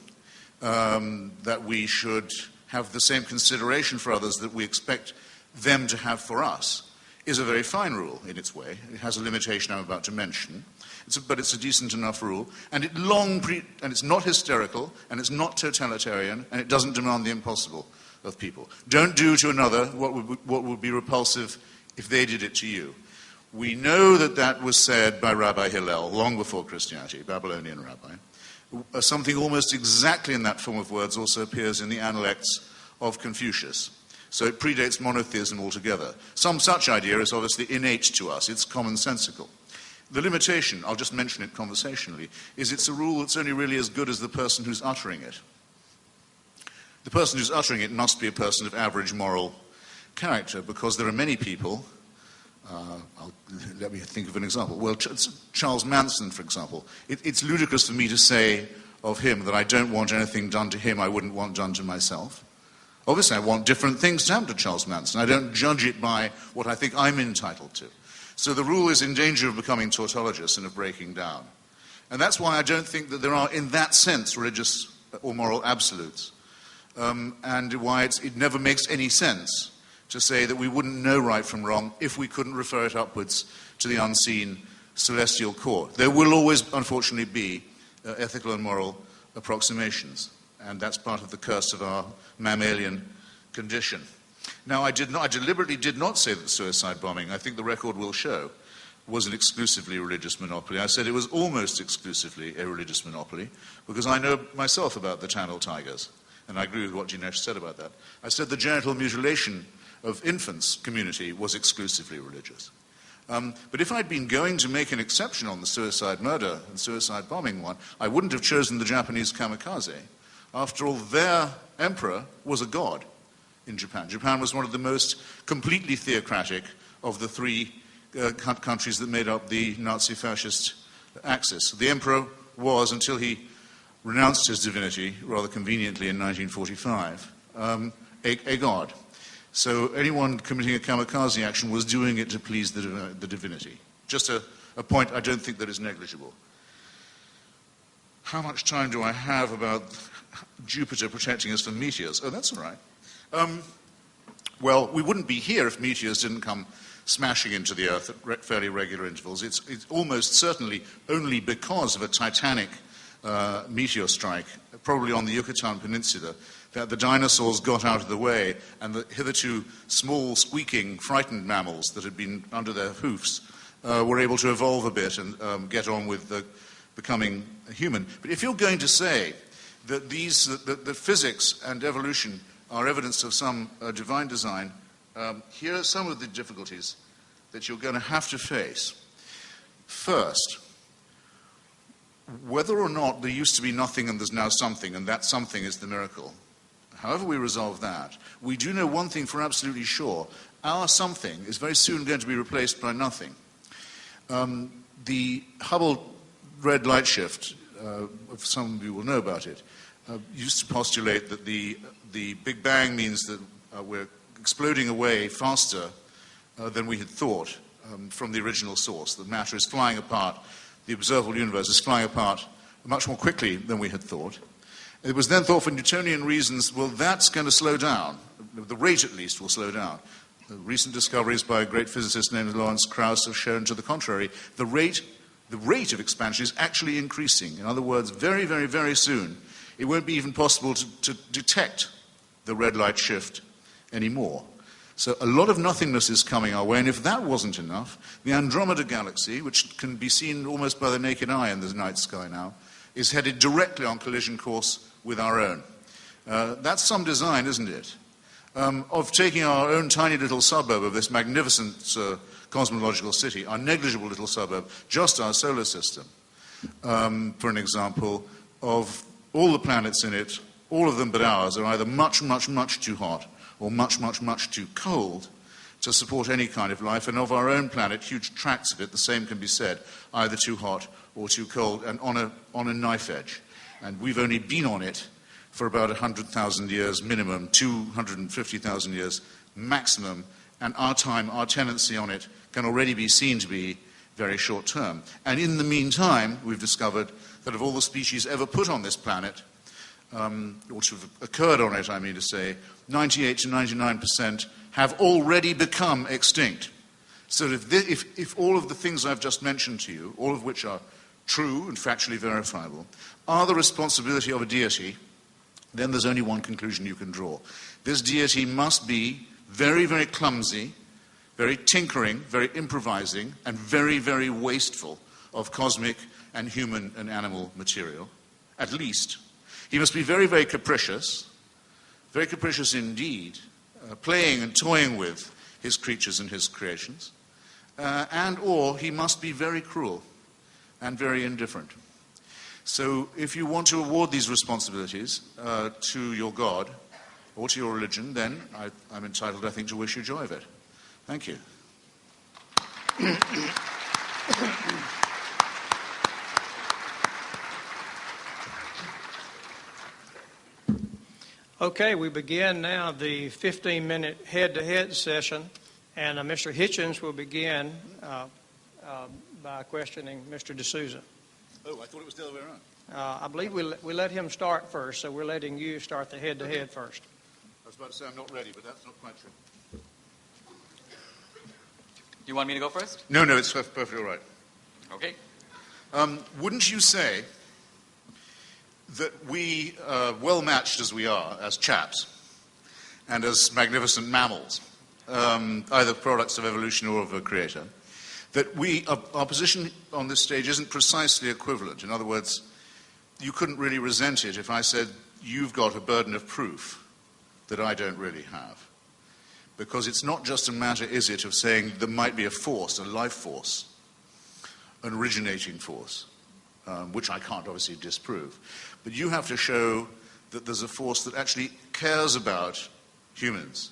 that we should have the same consideration for others that we expect them to have for us, is a very fine rule in its way. It has a limitation I'm about to mention, but it's a decent enough rule, and and it's not hysterical, and it's not totalitarian, and it doesn't demand the impossible of people. Don't do to another what would be repulsive if they did it to you. We know that was said by Rabbi Hillel long before Christianity, Babylonian rabbi. Something almost exactly in that form of words also appears in the Analects of Confucius. So it predates monotheism altogether. Some such idea is obviously innate to us. It's commonsensical. The limitation, I'll just mention it conversationally, is it's a rule that's only really as good as the person who's uttering it. The person who's uttering it must be a person of average moral character, because there are many people, let me think of an example. Well, Charles Manson, for example. It's ludicrous for me to say of him that I don't want anything done to him I wouldn't want done to myself. Obviously, I want different things to happen to Charles Manson. I don't judge it by what I think I'm entitled to. So the rule is in danger of becoming tautologous and of breaking down. And that's why I don't think that there are, in that sense, religious or moral absolutes. And why it never makes any sense to say that we wouldn't know right from wrong if we couldn't refer it upwards to the unseen celestial court. There will always, unfortunately, be ethical and moral approximations. And that's part of the curse of our mammalian condition. Now, I deliberately did not say that suicide bombing, I think the record will show, was an exclusively religious monopoly. I said it was almost exclusively a religious monopoly, because I know myself about the Tamil Tigers, and I agree with what Dinesh said about that. I said the genital mutilation of infants community was exclusively religious. But if I'd been going to make an exception on the suicide murder and suicide bombing one, I wouldn't have chosen the Japanese kamikaze. After all, their emperor was a god in Japan. Japan was one of the most completely theocratic of the three countries that made up the Nazi-fascist axis. The emperor was, until he renounced his divinity, rather conveniently in 1945, a god. So anyone committing a kamikaze action was doing it to please the divinity. Just a point I don't think that is negligible. How much time do I have about Jupiter protecting us from meteors? Oh, that's all right. Well, we wouldn't be here if meteors didn't come smashing into the Earth at fairly regular intervals. It's almost certainly only because of a titanic meteor strike, probably on the Yucatan Peninsula, that the dinosaurs got out of the way and the hitherto small, squeaking, frightened mammals that had been under their hoofs were able to evolve a bit and get on with becoming human. But if you're going to say that that physics and evolution are evidence of some divine design, here are some of the difficulties that you're going to have to face. First, whether or not there used to be nothing and there's now something, and that something is the miracle, however we resolve that, we do know one thing for absolutely sure. Our something is very soon going to be replaced by nothing. The Hubble red light shift, some of you will know about it, used to postulate that the Big Bang means that we're exploding away faster than we had thought from the original source. That matter is flying apart, the observable universe is flying apart much more quickly than we had thought. It was then thought for Newtonian reasons, well, that's going to slow down. The rate, at least, will slow down. The recent discoveries by a great physicist named Lawrence Krauss have shown to the contrary. The rate of expansion is actually increasing. In other words, very, very, very soon, it won't be even possible to detect the red light shift anymore. So a lot of nothingness is coming our way, and if that wasn't enough, the Andromeda Galaxy, which can be seen almost by the naked eye in the night sky now, is headed directly on collision course with our own. That's some design, isn't it? Of taking our own tiny little suburb of this magnificent cosmological city, our negligible little suburb, just our solar system, for an example, of all the planets in it, all of them but ours, are either much, much, much too hot or much, much, much too cold to support any kind of life. And of our own planet, huge tracts of it, the same can be said, either too hot or too cold, and on a knife edge. And we've only been on it for about 100,000 years minimum, 250,000 years maximum, and our tenancy on it can already be seen to be very short term. And in the meantime, we've discovered that of all the species ever put on this planet, or to have occurred on it, I mean to say, 98 to 99% have already become extinct. So if all of the things I've just mentioned to you, all of which are true and factually verifiable, are the responsibility of a deity, then there's only one conclusion you can draw. This deity must be very, very clumsy, very tinkering, very improvising, and very, very wasteful of cosmic and human and animal material, at least. He must be very, very capricious indeed, playing and toying with his creatures and his creations, or he must be very cruel and very indifferent. So if you want to award these responsibilities to your God or to your religion, then I'm entitled, I think, to wish you joy of it. Thank you. Okay, we begin now the 15-minute head-to-head session, and Mr. Hitchens will begin by questioning Mr. D'Souza. Oh, I thought it was the other way around. I believe we let him start first, so we're letting you start the head-to-head first. I was about to say I'm not ready, but that's not quite true. You want me to go first? No, it's perfectly all right. Okay. Wouldn't you say that we, well-matched as we are as chaps, and as magnificent mammals, either products of evolution or of a creator, that our position on this stage isn't precisely equivalent? In other words, you couldn't really resent it if I said, you've got a burden of proof that I don't really have. Because it's not just a matter, is it, of saying there might be a force, a life force, an originating force, which I can't obviously disprove. But you have to show that there's a force that actually cares about humans,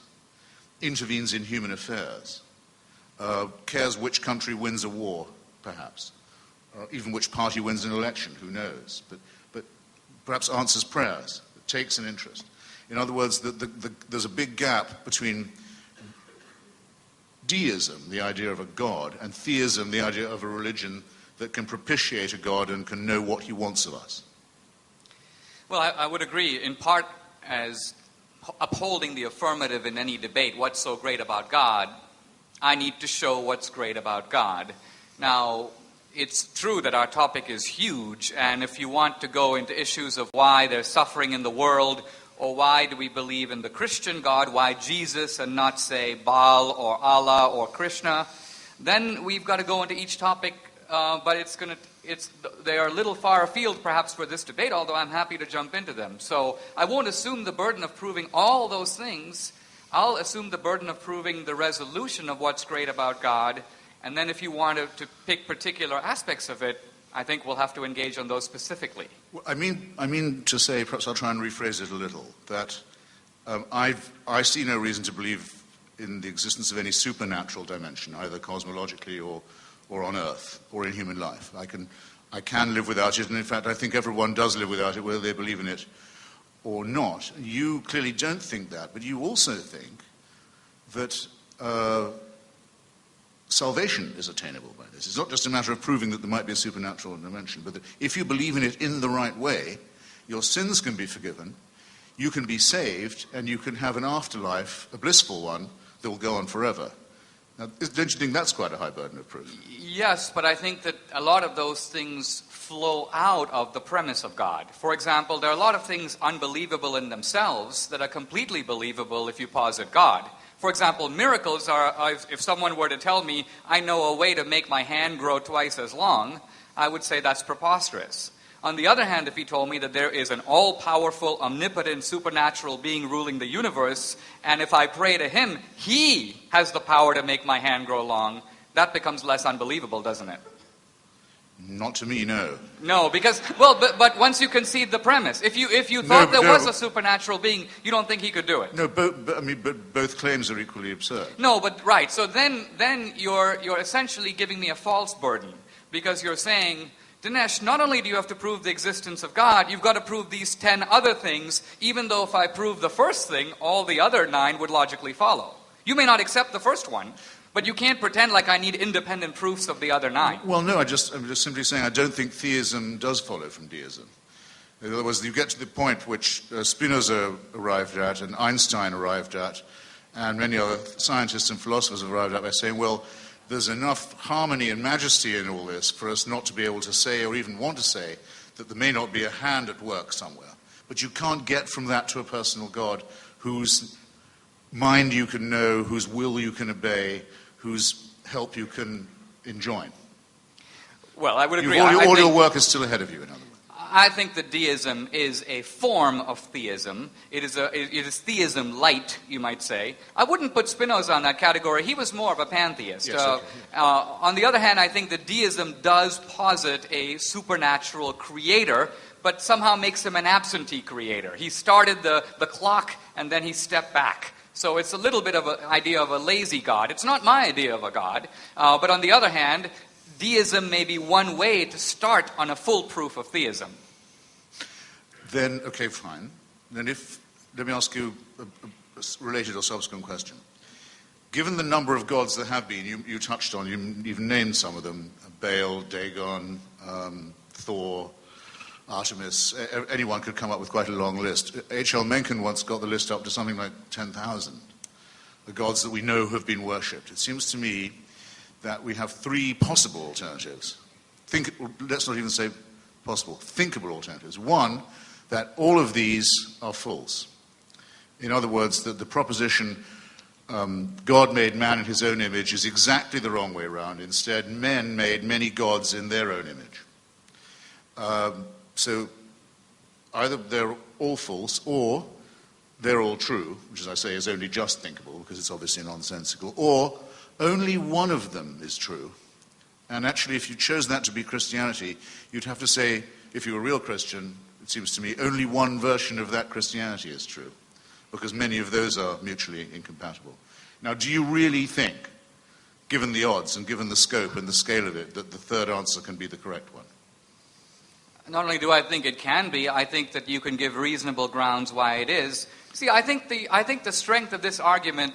intervenes in human affairs, cares which country wins a war, perhaps, or even which party wins an election, who knows, but perhaps answers prayers, takes an interest. In other words, there's a big gap between deism, the idea of a god, and theism, the idea of a religion that can propitiate a god and can know what he wants of us. Well, I would agree, in part, as upholding the affirmative in any debate, what's so great about God, I need to show what's great about God. Now, it's true that our topic is huge, and if you want to go into issues of why there's suffering in the world, or why do we believe in the Christian God, why Jesus and not, say, Baal or Allah or Krishna, then we've got to go into each topic, but they are a little far afield perhaps for this debate, although I'm happy to jump into them. So I won't assume the burden of proving all those things. I'll assume the burden of proving the resolution of what's great about God, and then if you want to pick particular aspects of it, I think we'll have to engage on those specifically. Well, I mean to say, perhaps I'll try and rephrase it a little, that I see no reason to believe in the existence of any supernatural dimension, either cosmologically or on Earth or in human life. I can live without it, and in fact I think everyone does live without it, whether they believe in it or not. You clearly don't think that, but you also think that salvation is attainable by this. It's not just a matter of proving that there might be a supernatural dimension, but that if you believe in it in the right way, your sins can be forgiven, you can be saved, and you can have an afterlife, a blissful one, that will go on forever. Now, don't you think that's quite a high burden of proof? Yes, but I think that a lot of those things flow out of the premise of God. For example, there are a lot of things unbelievable in themselves that are completely believable if you posit God. For example, miracles are, if someone were to tell me, I know a way to make my hand grow twice as long, I would say that's preposterous. On the other hand, if he told me that there is an all-powerful, omnipotent, supernatural being ruling the universe, and if I pray to him, he has the power to make my hand grow long, that becomes less unbelievable, doesn't it? Not to me, no. No, because, well, but once you concede the premise, if you thought there was a supernatural being, you don't think he could do it. No, but both claims are equally absurd. No, but right. So then you're essentially giving me a false burden, because you're saying, Dinesh, not only do you have to prove the existence of God, you've got to prove these 10 other things, even though if I prove the first thing, all the other 9 would logically follow. You may not accept the first one, but you can't pretend like I need independent proofs of the other 9. Well, no, I'm just simply saying I don't think theism does follow from deism. In other words, you get to the point which Spinoza arrived at and Einstein arrived at, and many other scientists and philosophers have arrived at by saying, well, there's enough harmony and majesty in all this for us not to be able to say or even want to say that there may not be a hand at work somewhere. But you can't get from that to a personal God whose mind you can know, whose will you can obey, whose help you can enjoin. Well, I would agree. All your work is still ahead of you, in other words. I think that deism is a form of theism. It is theism light, you might say. I wouldn't put Spinoza on that category. He was more of a pantheist. Yes, okay. On the other hand, I think that deism does posit a supernatural creator, but somehow makes him an absentee creator. He started the clock, and then he stepped back. So it's a little bit of an idea of a lazy God. It's not my idea of a God. But on the other hand, deism may be one way to start on a full proof of theism. Then, okay, fine. Then let me ask you a related or subsequent question. Given the number of gods there have been, you touched on, you've named some of them, Baal, Dagon, Thor, Artemis, anyone could come up with quite a long list. H.L. Mencken once got the list up to something like 10,000, the gods that we know have been worshipped. It seems to me that we have 3 possible alternatives. Let's not even say possible, thinkable alternatives. One, that all of these are false. In other words, that the proposition God made man in his own image is exactly the wrong way around. Instead, men made many gods in their own image. So either they're all false or they're all true, which, as I say, is only just thinkable because it's obviously nonsensical, or only one of them is true. And actually, if you chose that to be Christianity, you'd have to say, if you're a real Christian, it seems to me, only one version of that Christianity is true, because many of those are mutually incompatible. Now, do you really think, given the odds and given the scope and the scale of it, that the third answer can be the correct one? Not only do I think it can be, I think that you can give reasonable grounds why it is. See, I think the strength of this argument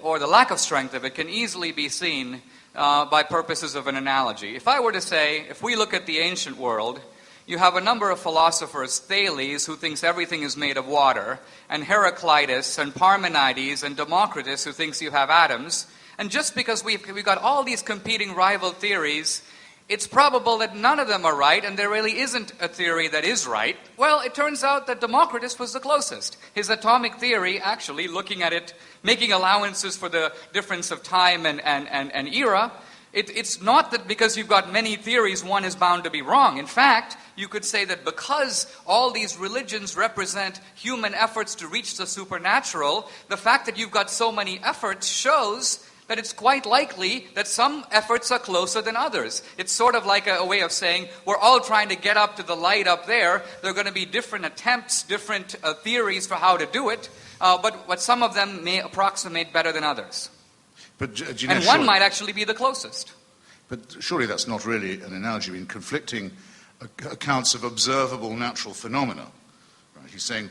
or the lack of strength of it can easily be seen by purposes of an analogy. If I were to say, if we look at the ancient world, you have a number of philosophers, Thales, who thinks everything is made of water, and Heraclitus, and Parmenides, and Democritus, who thinks you have atoms. And just because we've got all these competing rival theories, it's probable that none of them are right, and there really isn't a theory that is right. Well, it turns out that Democritus was the closest. His atomic theory, actually, looking at it, making allowances for the difference of time and era, it's not that because you've got many theories, one is bound to be wrong. In fact, you could say that because all these religions represent human efforts to reach the supernatural, the fact that you've got so many efforts shows that it's quite likely that some efforts are closer than others. It's sort of like a way of saying, we're all trying to get up to the light up there. There are going to be different attempts, different theories for how to do it, but some of them may approximate better than others. But, Dinesh, and one might actually be the closest. But surely that's not really an analogy. I mean, conflicting accounts of observable natural phenomena. Right? He's saying,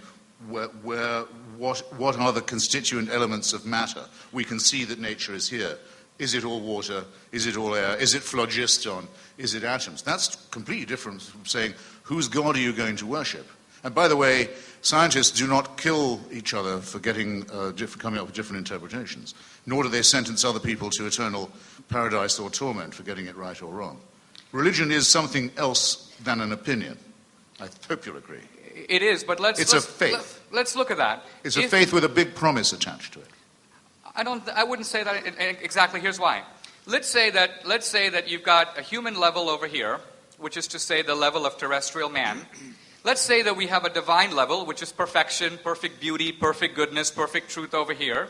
what are the constituent elements of matter? We can see that nature is here. Is it all water? Is it all air? Is it phlogiston? Is it atoms? That's completely different from saying, whose God are you going to worship? And by the way, scientists do not kill each other for coming up with different interpretations, nor do they sentence other people to eternal paradise or torment for getting it right or wrong. Religion is something else than an opinion. I hope you'll agree. It is, but let's a faith. Let's look at that. It's a faith with a big promise attached to it. I wouldn't say that exactly. Here's why. Let's say that you've got a human level over here, which is to say the level of terrestrial man. Let's say that we have a divine level, which is perfection, perfect beauty, perfect goodness, perfect truth over here.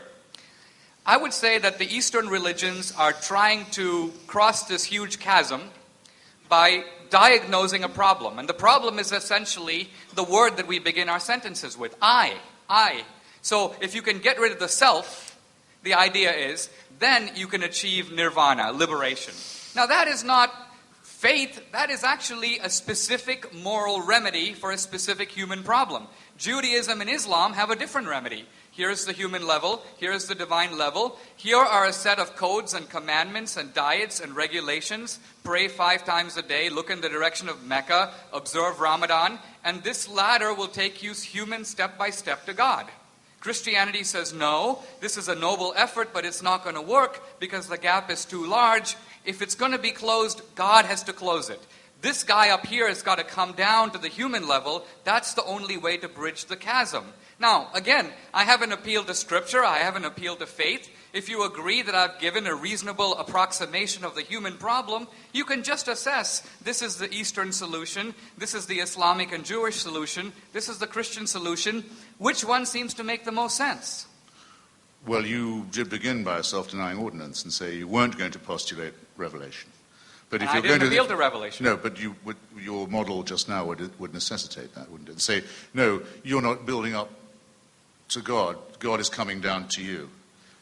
I would say that the Eastern religions are trying to cross this huge chasm by diagnosing a problem. And the problem is essentially the word that we begin our sentences with, I. So if you can get rid of the self, the idea is, then you can achieve nirvana, liberation. Now that is not faith, that is actually a specific moral remedy for a specific human problem. Judaism and Islam have a different remedy. Here's the human level, here's the divine level. Here are a set of codes and commandments and diets and regulations. Pray 5 times a day, look in the direction of Mecca, observe Ramadan, and this ladder will take you human step by step to God. Christianity says, no, this is a noble effort, but it's not going to work because the gap is too large. If it's going to be closed, God has to close it. This guy up here has got to come down to the human level. That's the only way to bridge the chasm. Now, again, I haven't appealed to Scripture. I haven't appealed to faith. If you agree that I've given a reasonable approximation of the human problem, you can just assess this is the Eastern solution, this is the Islamic and Jewish solution, this is the Christian solution. Which one seems to make the most sense? Well, you did begin by a self-denying ordinance and say you weren't going to postulate revelation. But if I you're didn't going appeal to revelation. No, but your model just now would necessitate that, wouldn't it? Say, no, you're not building up to God. God is coming down to you.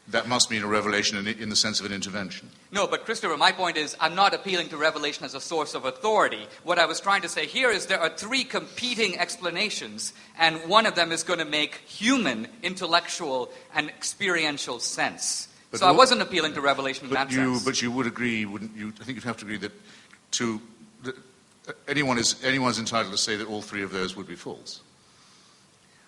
That must mean a revelation in the sense of an intervention. No, but Christopher, my point is I'm not appealing to revelation as a source of authority. What I was trying to say here is there are 3 competing explanations, and one of them is going to make human, intellectual, and experiential sense. So I wasn't appealing to revelation in that sense. But you would agree, wouldn't you? I think you'd have to agree that anyone's entitled to say that all 3 of those would be false.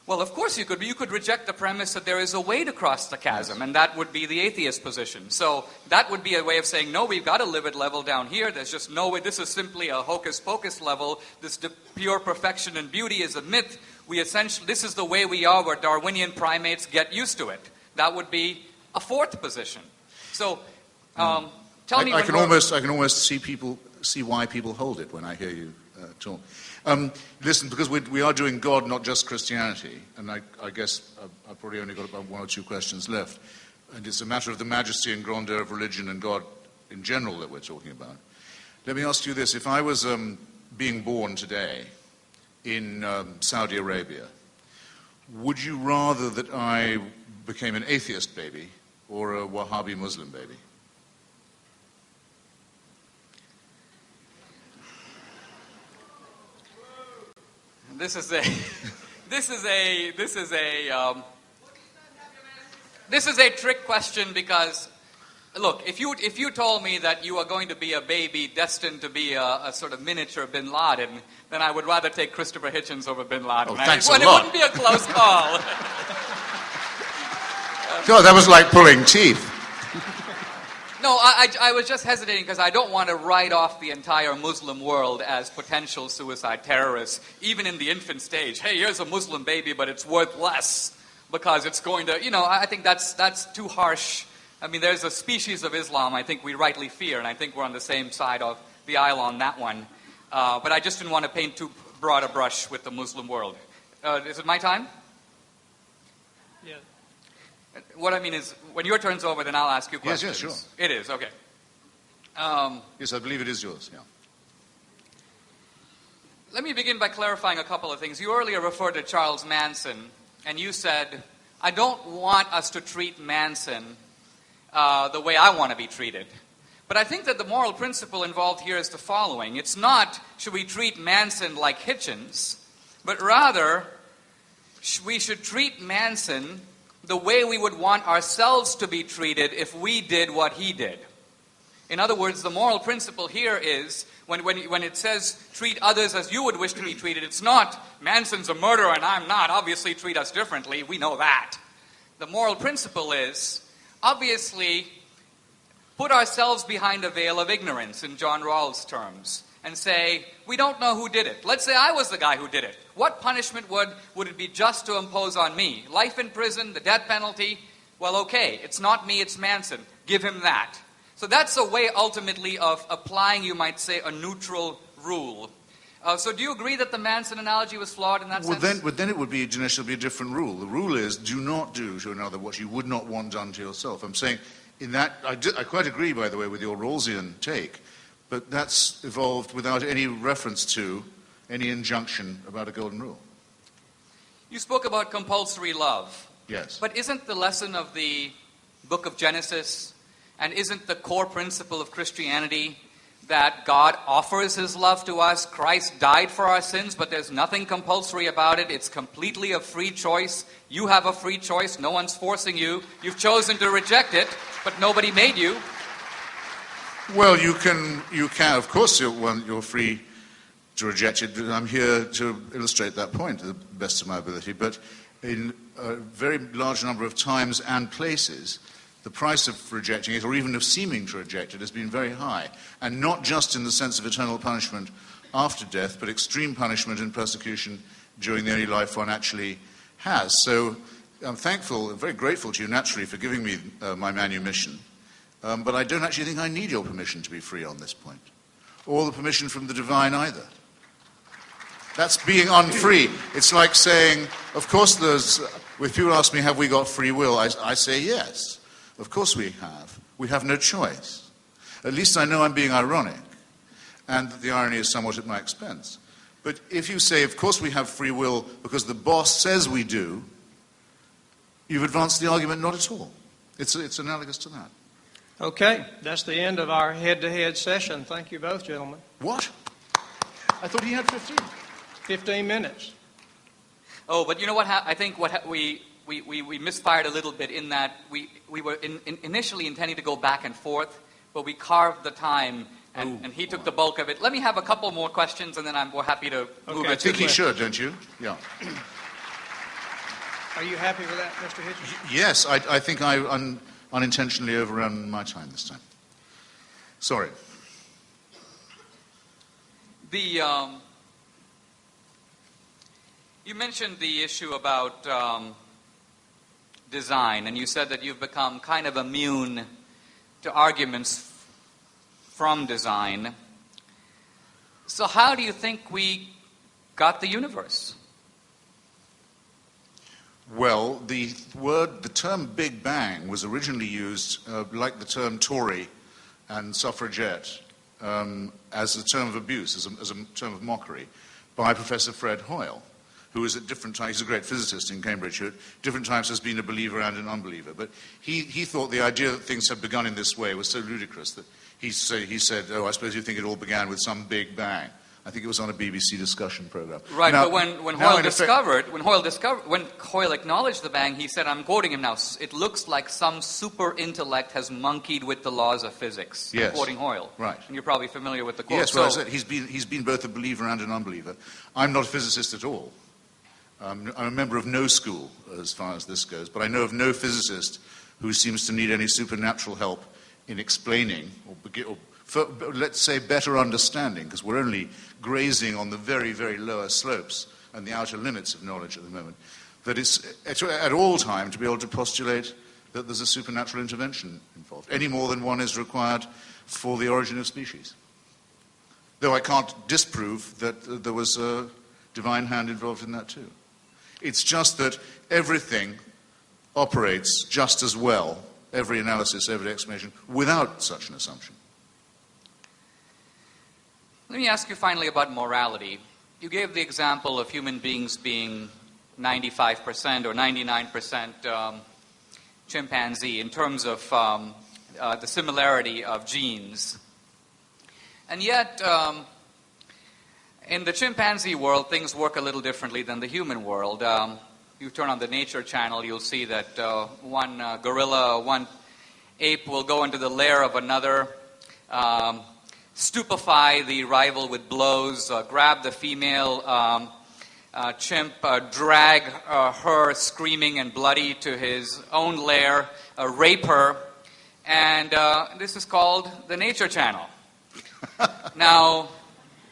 Well, of course you could, but you could reject the premise that there is a way to cross the chasm, and that would be the atheist position. So that would be a way of saying, no, we've got a livid level down here. There's just no way. This is simply a hocus-pocus level. This pure perfection and beauty is a myth. This is the way we are, where Darwinian primates get used to it. That would be a 4th position. So tell me. I can almost see why people hold it when I hear you talk. Listen, because we are doing God, not just Christianity, and I guess I've probably only got about 1 or 2 questions left, and it's a matter of the majesty and grandeur of religion and God in general that we're talking about. Let me ask you this. If I was being born today in Saudi Arabia, would you rather that I became an atheist baby or a Wahhabi Muslim baby? This is a trick question because, look, if you told me that you are going to be a baby destined to be a sort of miniature Bin Laden, then I would rather take Christopher Hitchens over Bin Laden. Oh, thanks a lot. It wouldn't be a close call. God, that was like pulling teeth. No, I was just hesitating because I don't want to write off the entire Muslim world as potential suicide terrorists, even in the infant stage. Hey, here's a Muslim baby, but it's worth less because it's going to, I think that's too harsh. I mean, there's a species of Islam I think we rightly fear, and I think we're on the same side of the aisle on that one. But I just didn't want to paint too broad a brush with the Muslim world. Is it my time? Yeah. What I mean is, when your turn's over, then I'll ask you questions. Yes, sure. It is, okay. Yes, I believe it is yours, yeah. Let me begin by clarifying a couple of things. You earlier referred to Charles Manson, and you said, I don't want us to treat Manson the way I want to be treated. But I think that the moral principle involved here is the following. It's not, should we treat Manson like Hitchens, but rather, we should treat Manson the way we would want ourselves to be treated if we did what he did. In other words, the moral principle here is, when it says treat others as you would wish to be treated, it's not Manson's a murderer and I'm not, obviously treat us differently, we know that. The moral principle is, obviously, put ourselves behind a veil of ignorance, in John Rawls' terms, and say, we don't know who did it. Let's say I was the guy who did it. What punishment would it be just to impose on me? Life in prison, the death penalty? Well, okay, it's not me, it's Manson. Give him that. So that's a way, ultimately, of applying, you might say, a neutral rule. So do you agree that the Manson analogy was flawed in that sense? Then it would be, Dinesh, it'll be a different rule. The rule is, do not do to another what you would not want done to yourself. I'm saying, in that, I quite agree, by the way, with your Rawlsian take, but that's evolved without any reference to any injunction about a golden rule. You spoke about compulsory love. Yes. But isn't the lesson of the book of Genesis, and isn't the core principle of Christianity that God offers his love to us? Christ died for our sins, but there's nothing compulsory about it. It's completely a free choice. You have a free choice. No one's forcing you. You've chosen to reject it, but nobody made you. Well, you can, of course, you're free to reject it. I'm here to illustrate that point to the best of my ability. But in a very large number of times and places, the price of rejecting it, or even of seeming to reject it, has been very high. And not just in the sense of eternal punishment after death, but extreme punishment and persecution during the only life one actually has. So I'm thankful, very grateful to you, naturally, for giving me my manumission. But I don't actually think I need your permission to be free on this point, or the permission from the divine either. That's being unfree. It's like saying, of course if people ask me, have we got free will, I say yes. Of course we have. We have no choice. At least I know I'm being ironic, and that the irony is somewhat at my expense. But if you say, of course we have free will because the boss says we do, you've advanced the argument not at all. It's analogous to that. Okay, that's the end of our head-to-head session. Thank you both, gentlemen. What? I thought he had 15. 15 minutes. Oh, but you know what? I think we misfired a little bit in that we were initially intending to go back and forth, but we carved the time, and he took the bulk of it. Let me have a couple more questions, and then we're happy to move it. I think he should, don't you? Yeah. Are you happy with that, Mr. Hitchens? Yes, I think I unintentionally overrun my time this time. Sorry. You mentioned the issue about design, and you said that you've become kind of immune to arguments from design. So how do you think we got the universe? Well, the term Big Bang was originally used, like the term Tory and suffragette, as a term of abuse, as a term of mockery, by Professor Fred Hoyle, who is at different times, he's a great physicist in Cambridge, who at different times has been a believer and an unbeliever. But he thought the idea that things had begun in this way was so ludicrous that he said, oh, I suppose you think it all began with some Big Bang. I think it was on a BBC discussion program. Right, now, but when Hoyle acknowledged the bang, he said, I'm quoting him now, it looks like some super intellect has monkeyed with the laws of physics. Yes. I'm quoting Hoyle. Right. And you're probably familiar with the quote. Yes, well, I said he's been both a believer and an unbeliever. I'm not a physicist at all. I'm a member of no school, as far as this goes, but I know of no physicist who seems to need any supernatural help in explaining, or let's say better understanding, because we're only grazing on the very, very lower slopes and the outer limits of knowledge at the moment, that it's at all time to be able to postulate that there's a supernatural intervention involved, any more than one is required for the origin of species. Though I can't disprove that there was a divine hand involved in that too. It's just that everything operates just as well, every analysis, every explanation, without such an assumption. Let me ask you finally about morality. You gave the example of human beings being 95% or 99% chimpanzee in terms of the similarity of genes. And yet, in the chimpanzee world, things work a little differently than the human world. You turn on the Nature Channel, you'll see that one gorilla, one ape will go into the lair of another, stupefy the rival with blows, grab the female chimp, drag her screaming and bloody to his own lair, rape her, and this is called the Nature Channel. Now,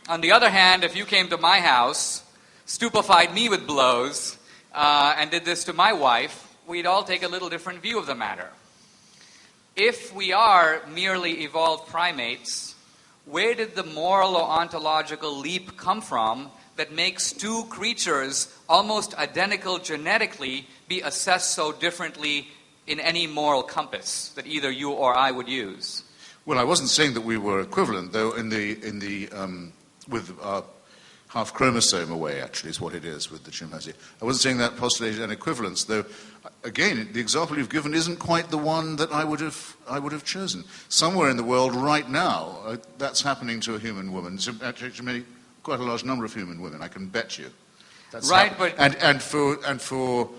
on the other hand, if you came to my house, stupefied me with blows, and did this to my wife, we'd all take a little different view of the matter. If we are merely evolved primates, where did the moral or ontological leap come from that makes two creatures almost identical genetically be assessed so differently in any moral compass that either you or I would use? Well, I wasn't saying that we were equivalent, though, with our half chromosome away, actually, is what it is with the chimpanzee. I wasn't saying that postulated an equivalence, though, again, the example you've given isn't quite the one that I would have chosen. Somewhere in the world right now, that's happening to a human woman. So actually, quite a large number of human women, I can bet you. That's right, but and for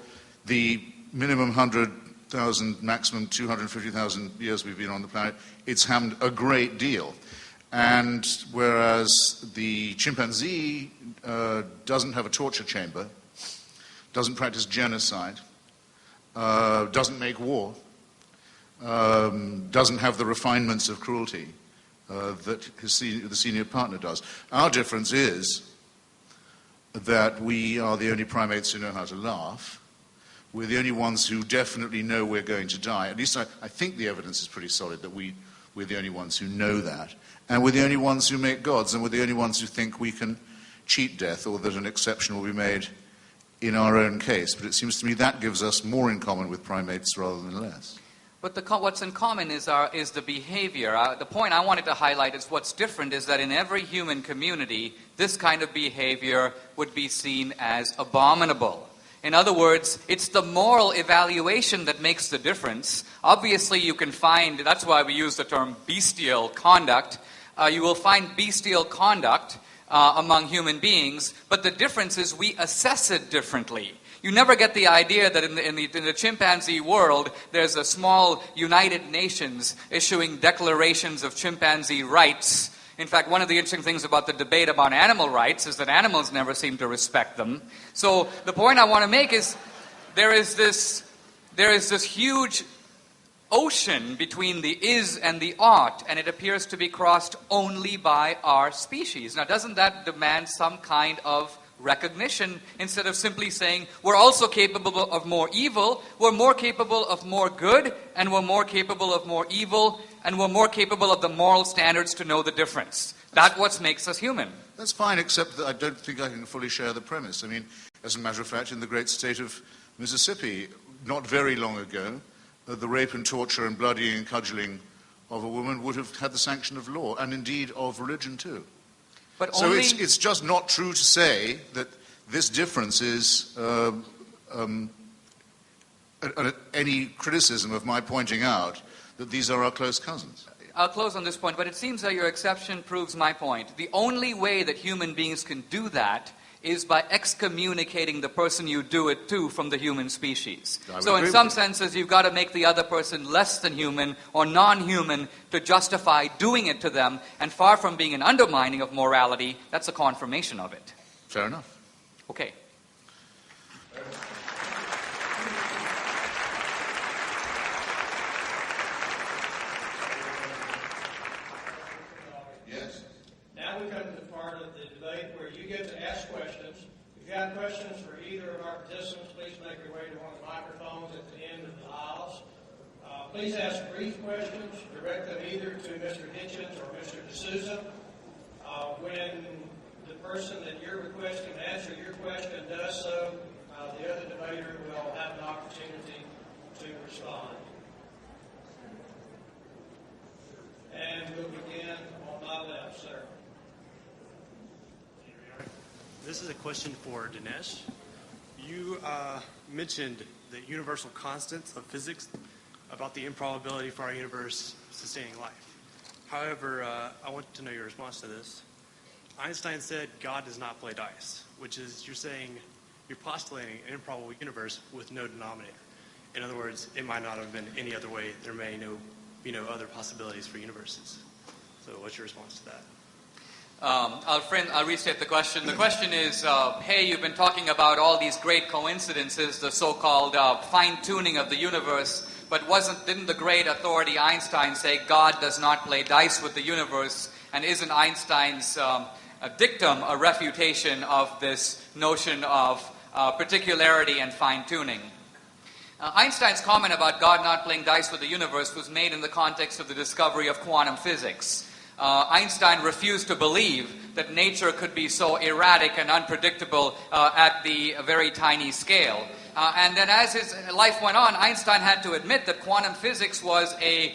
the minimum 100,000, maximum 250,000 years we've been on the planet, it's happened a great deal. And whereas the chimpanzee doesn't have a torture chamber, doesn't practice genocide, doesn't make war, doesn't have the refinements of cruelty that the senior partner does. Our difference is that we are the only primates who know how to laugh. We're the only ones who definitely know we're going to die. At least I think the evidence is pretty solid that we're the only ones who know that. And we're the only ones who make gods, and we're the only ones who think we can cheat death or that an exception will be made in our own case. But it seems to me that gives us more in common with primates rather than less. But what's in common is the behavior. The point I wanted to highlight is what's different is that in every human community, this kind of behavior would be seen as abominable. In other words, it's the moral evaluation that makes the difference. Obviously, you can find, that's why we use the term bestial conduct. You will find bestial conduct among human beings, but the difference is we assess it differently. You never get the idea that in the chimpanzee world, there's a small United Nations issuing declarations of chimpanzee rights. In fact, one of the interesting things about the debate about animal rights is that animals never seem to respect them. So the point I want to make is there is this huge ocean between the is and the ought, and it appears to be crossed only by our species. Now, doesn't that demand some kind of recognition instead of simply saying we're also capable of more evil, we're more capable of more good, and we're more capable of more evil, and we're more capable of the moral standards to know the difference? That's what makes us human. That's fine, except that I don't think I can fully share the premise. I mean, as a matter of fact, in the great state of Mississippi, not very long ago, the rape and torture and bloodying and cudgeling of a woman would have had the sanction of law, and indeed of religion too. But so it's just not true to say that this difference is any criticism of my pointing out that these are our close cousins. I'll close on this point, but it seems that your exception proves my point. The only way that human beings can do that is by excommunicating the person you do it to from the human species. So in some senses, you've got to make the other person less than human or non-human to justify doing it to them. And far from being an undermining of morality, that's a confirmation of it. Fair enough. Okay. Yes. Now we come to the part of the debate where you get to ask questions. If you have questions for either of our participants, please make your way to one of the microphones at the end of the aisles. Please ask brief questions. Direct them either to Mr. Hitchens or Mr. D'Souza. When the person that you're requesting to answer your question does so, the other debater will have an opportunity to respond. And we'll begin on my left, sir. This is a question for Dinesh. You mentioned the universal constants of physics about the improbability for our universe sustaining life. However, I want to know your response to this. Einstein said God does not play dice, which is you're postulating an improbable universe with no denominator. In other words, it might not have been any other way. There may be no other possibilities for universes. So what's your response to that? I'll restate the question. The question is, hey, you've been talking about all these great coincidences, the so-called fine-tuning of the universe, but didn't the great authority Einstein say God does not play dice with the universe? And isn't Einstein's dictum a refutation of this notion of particularity and fine-tuning? Einstein's comment about God not playing dice with the universe was made in the context of the discovery of quantum physics. Einstein refused to believe that nature could be so erratic and unpredictable at the very tiny scale. And then as his life went on, Einstein had to admit that quantum physics was a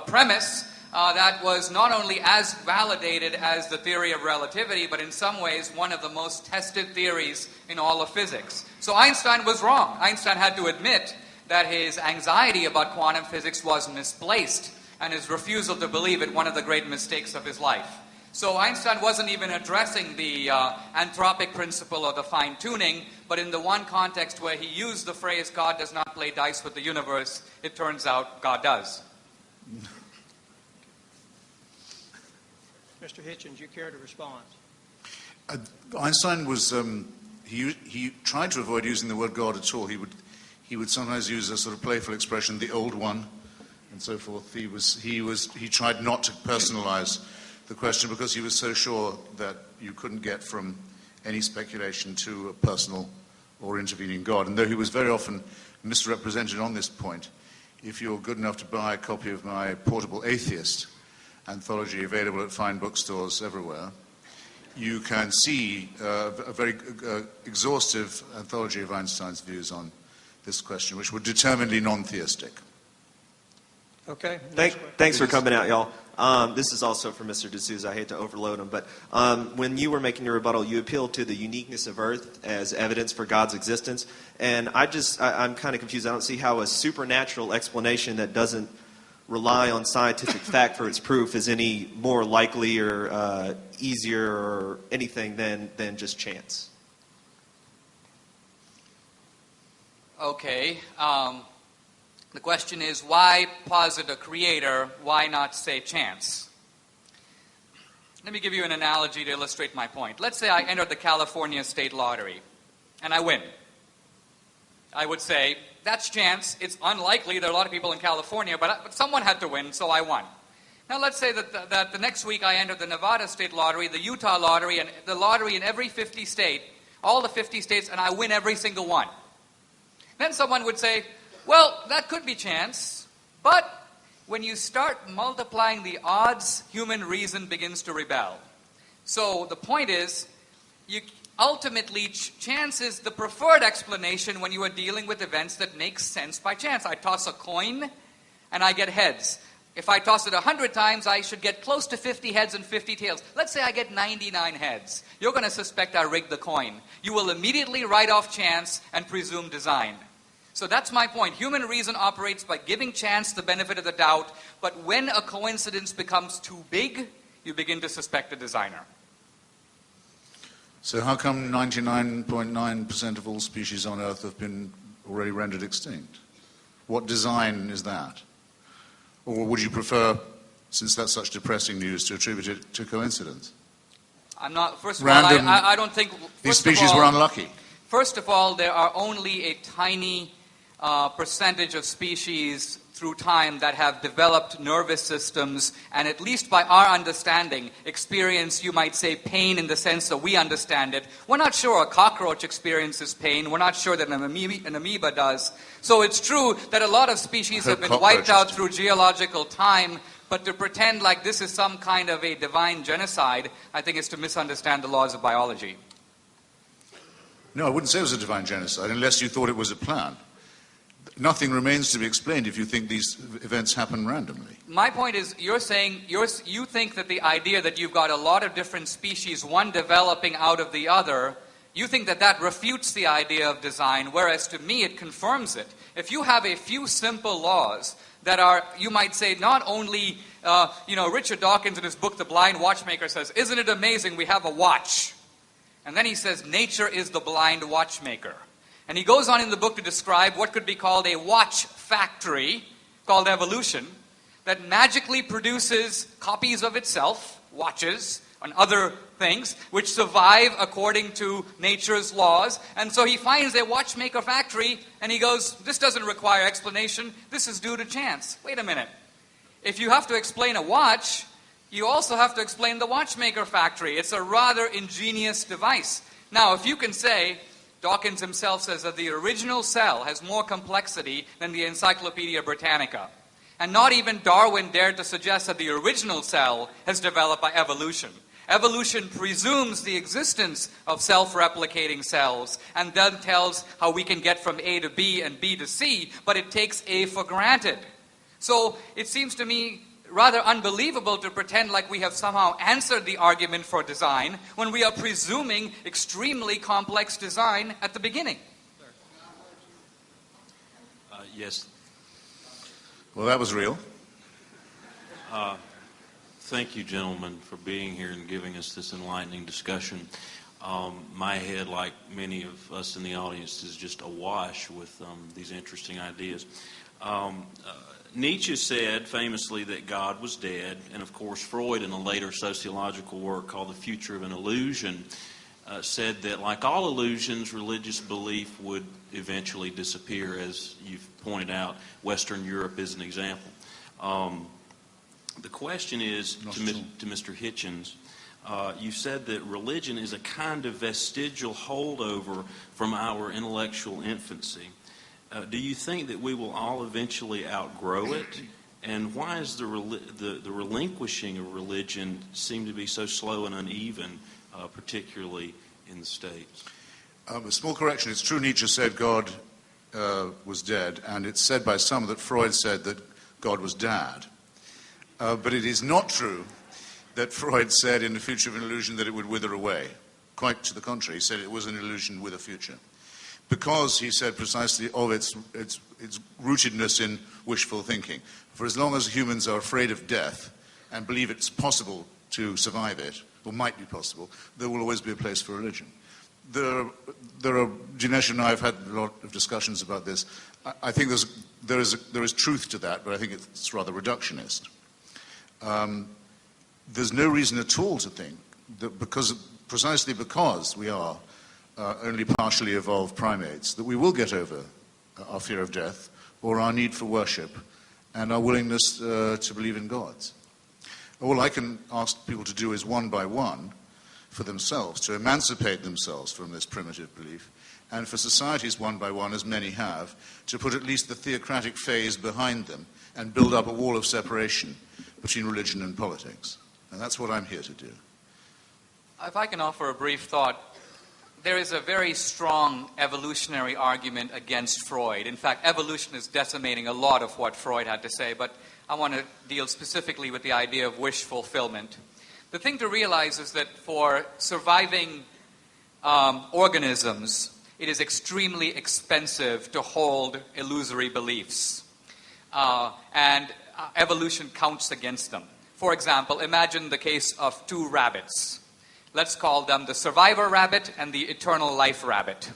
premise that was not only as validated as the theory of relativity, but in some ways one of the most tested theories in all of physics. So Einstein was wrong. Einstein had to admit that his anxiety about quantum physics was misplaced, and his refusal to believe it one of the great mistakes of his life. So Einstein wasn't even addressing the anthropic principle or the fine-tuning, but in the one context where he used the phrase, God does not play dice with the universe, it turns out God does. Mr. Hitchens, you care to respond? Einstein was he tried to avoid using the word God at all. He would sometimes use a sort of playful expression, the old one, and so forth. He tried not to personalize the question because he was so sure that you couldn't get from any speculation to a personal or intervening God. And though he was very often misrepresented on this point, if you're good enough to buy a copy of my Portable Atheist anthology available at fine bookstores everywhere, you can see a very exhaustive anthology of Einstein's views on this question, which were determinedly non-theistic. Okay. Thanks for coming out, y'all. This is also for Mr. D'Souza. I hate to overload him, but when you were making your rebuttal, you appealed to the uniqueness of Earth as evidence for God's existence. And I'm kind of confused. I don't see how a supernatural explanation that doesn't rely on scientific fact for its proof is any more likely or easier or anything than just chance. Okay. The question is, why posit a creator? Why not say chance? Let me give you an analogy to illustrate my point. Let's say I entered the California State Lottery, and I win. I would say, that's chance. It's unlikely. There are a lot of people in California, but someone had to win, so I won. Now let's say that the next week I entered the Nevada State Lottery, the Utah Lottery, and the lottery in every 50 state, all the 50 states, and I win every single one. Then someone would say, well, that could be chance, but when you start multiplying the odds, human reason begins to rebel. So the point is, ultimately, chance is the preferred explanation when you are dealing with events that make sense by chance. I toss a coin, and I get heads. If I toss it 100 times, I should get close to 50 heads and 50 tails. Let's say I get 99 heads. You're going to suspect I rigged the coin. You will immediately write off chance and presume design. So that's my point. Human reason operates by giving chance the benefit of the doubt, but when a coincidence becomes too big, you begin to suspect a designer. So how come 99.9% of all species on Earth have been already rendered extinct? What design is that? Or would you prefer, since that's such depressing news, to attribute it to coincidence? I'm not, first of Random, all, I don't think... These species were unlucky. First of all, there are only a tiny percentage of species through time that have developed nervous systems and, at least by our understanding, experience, you might say, pain in the sense that we understand it. We're not sure a cockroach experiences pain. We're not sure that an amoeba does. So it's true that a lot of species have been wiped out through geological time, but to pretend like this is some kind of a divine genocide, I think is to misunderstand the laws of biology. No, I wouldn't say it was a divine genocide unless you thought it was a plan. nothing remains to be explained if you think these events happen randomly. My point is, you're saying you think that the idea that you've got a lot of different species, one developing out of the other, you think that that refutes the idea of design, whereas to me it confirms it. If you have a few simple laws that are, you might say, not only, Richard Dawkins in his book, The Blind Watchmaker, says, isn't it amazing we have a watch? And then he says, nature is the blind watchmaker. And he goes on in the book to describe what could be called a watch factory, called evolution, that magically produces copies of itself, watches, and other things, which survive according to nature's laws. And so he finds a watchmaker factory, and he goes, this doesn't require explanation, this is due to chance. Wait a minute. If you have to explain a watch, you also have to explain the watchmaker factory. It's a rather ingenious device. Now, if you can say, Dawkins himself says that the original cell has more complexity than the Encyclopedia Britannica. And not even Darwin dared to suggest that the original cell has developed by evolution. Evolution presumes the existence of self-replicating cells and then tells how we can get from A to B and B to C, but it takes A for granted. So it seems to me rather unbelievable to pretend like we have somehow answered the argument for design when we are presuming extremely complex design at the beginning. Yes. Well, that was real. Thank you, gentlemen, for being here and giving us this enlightening discussion. My head, like many of us in the audience, is just awash with these interesting ideas. Nietzsche said famously that God was dead, and of course Freud, in a later sociological work called The Future of an Illusion, said that like all illusions, religious belief would eventually disappear. As you've pointed out, Western Europe is an example. The question is to Mr. Hitchens, you said that religion is a kind of vestigial holdover from our intellectual infancy. Do you think that we will all eventually outgrow it? And why is the relinquishing of religion seem to be so slow and uneven, particularly in the States? A small correction. It's true Nietzsche said God was dead, and it's said by some that Freud said that God was dad. But it is not true that Freud said in The Future of an Illusion that it would wither away. Quite to the contrary, he said it was an illusion with a future. Because, he said precisely, of its rootedness in wishful thinking. For as long as humans are afraid of death and believe it's possible to survive it, or might be possible, there will always be a place for religion. Dinesh and I have had a lot of discussions about this. I think there is truth to that, but I think it's rather reductionist. There's no reason at all to think that precisely because we are only partially evolved primates, that we will get over our fear of death or our need for worship and our willingness to believe in gods. All I can ask people to do is one by one for themselves, to emancipate themselves from this primitive belief, and for societies one by one, as many have, to put at least the theocratic phase behind them and build up a wall of separation between religion and politics. And that's what I'm here to do. If I can offer a brief thought, there is a very strong evolutionary argument against Freud. In fact, evolution is decimating a lot of what Freud had to say, but I want to deal specifically with the idea of wish fulfillment. The thing to realize is that for surviving organisms, it is extremely expensive to hold illusory beliefs. And evolution counts against them. For example, imagine the case of two rabbits. Let's call them the survivor rabbit and the eternal life rabbit.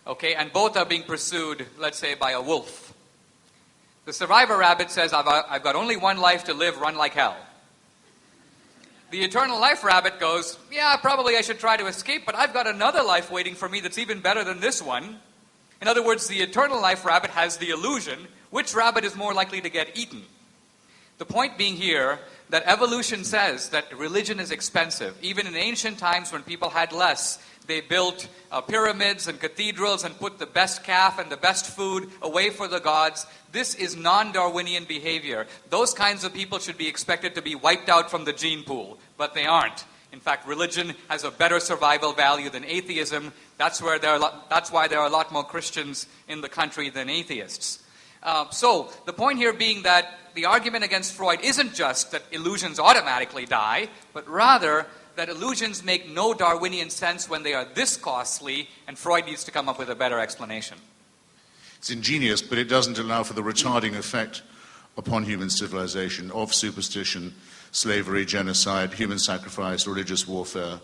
Okay, and both are being pursued, let's say, by a wolf. The survivor rabbit says, I've got only one life to live, run like hell. The eternal life rabbit goes, yeah, probably I should try to escape, but I've got another life waiting for me that's even better than this one. In other words, the eternal life rabbit has the illusion which rabbit is more likely to get eaten. The point being here that evolution says that religion is expensive. Even in ancient times when people had less, they built pyramids and cathedrals and put the best calf and the best food away for the gods. This is non-Darwinian behavior. Those kinds of people should be expected to be wiped out from the gene pool, but they aren't. In fact, religion has a better survival value than atheism. That's why there are a lot more Christians in the country than atheists. So the point here being that the argument against Freud isn't just that illusions automatically die, but rather that illusions make no Darwinian sense when they are this costly, and Freud needs to come up with a better explanation. It's ingenious, but it doesn't allow for the retarding effect upon human civilization of superstition, slavery, genocide, human sacrifice, religious warfare,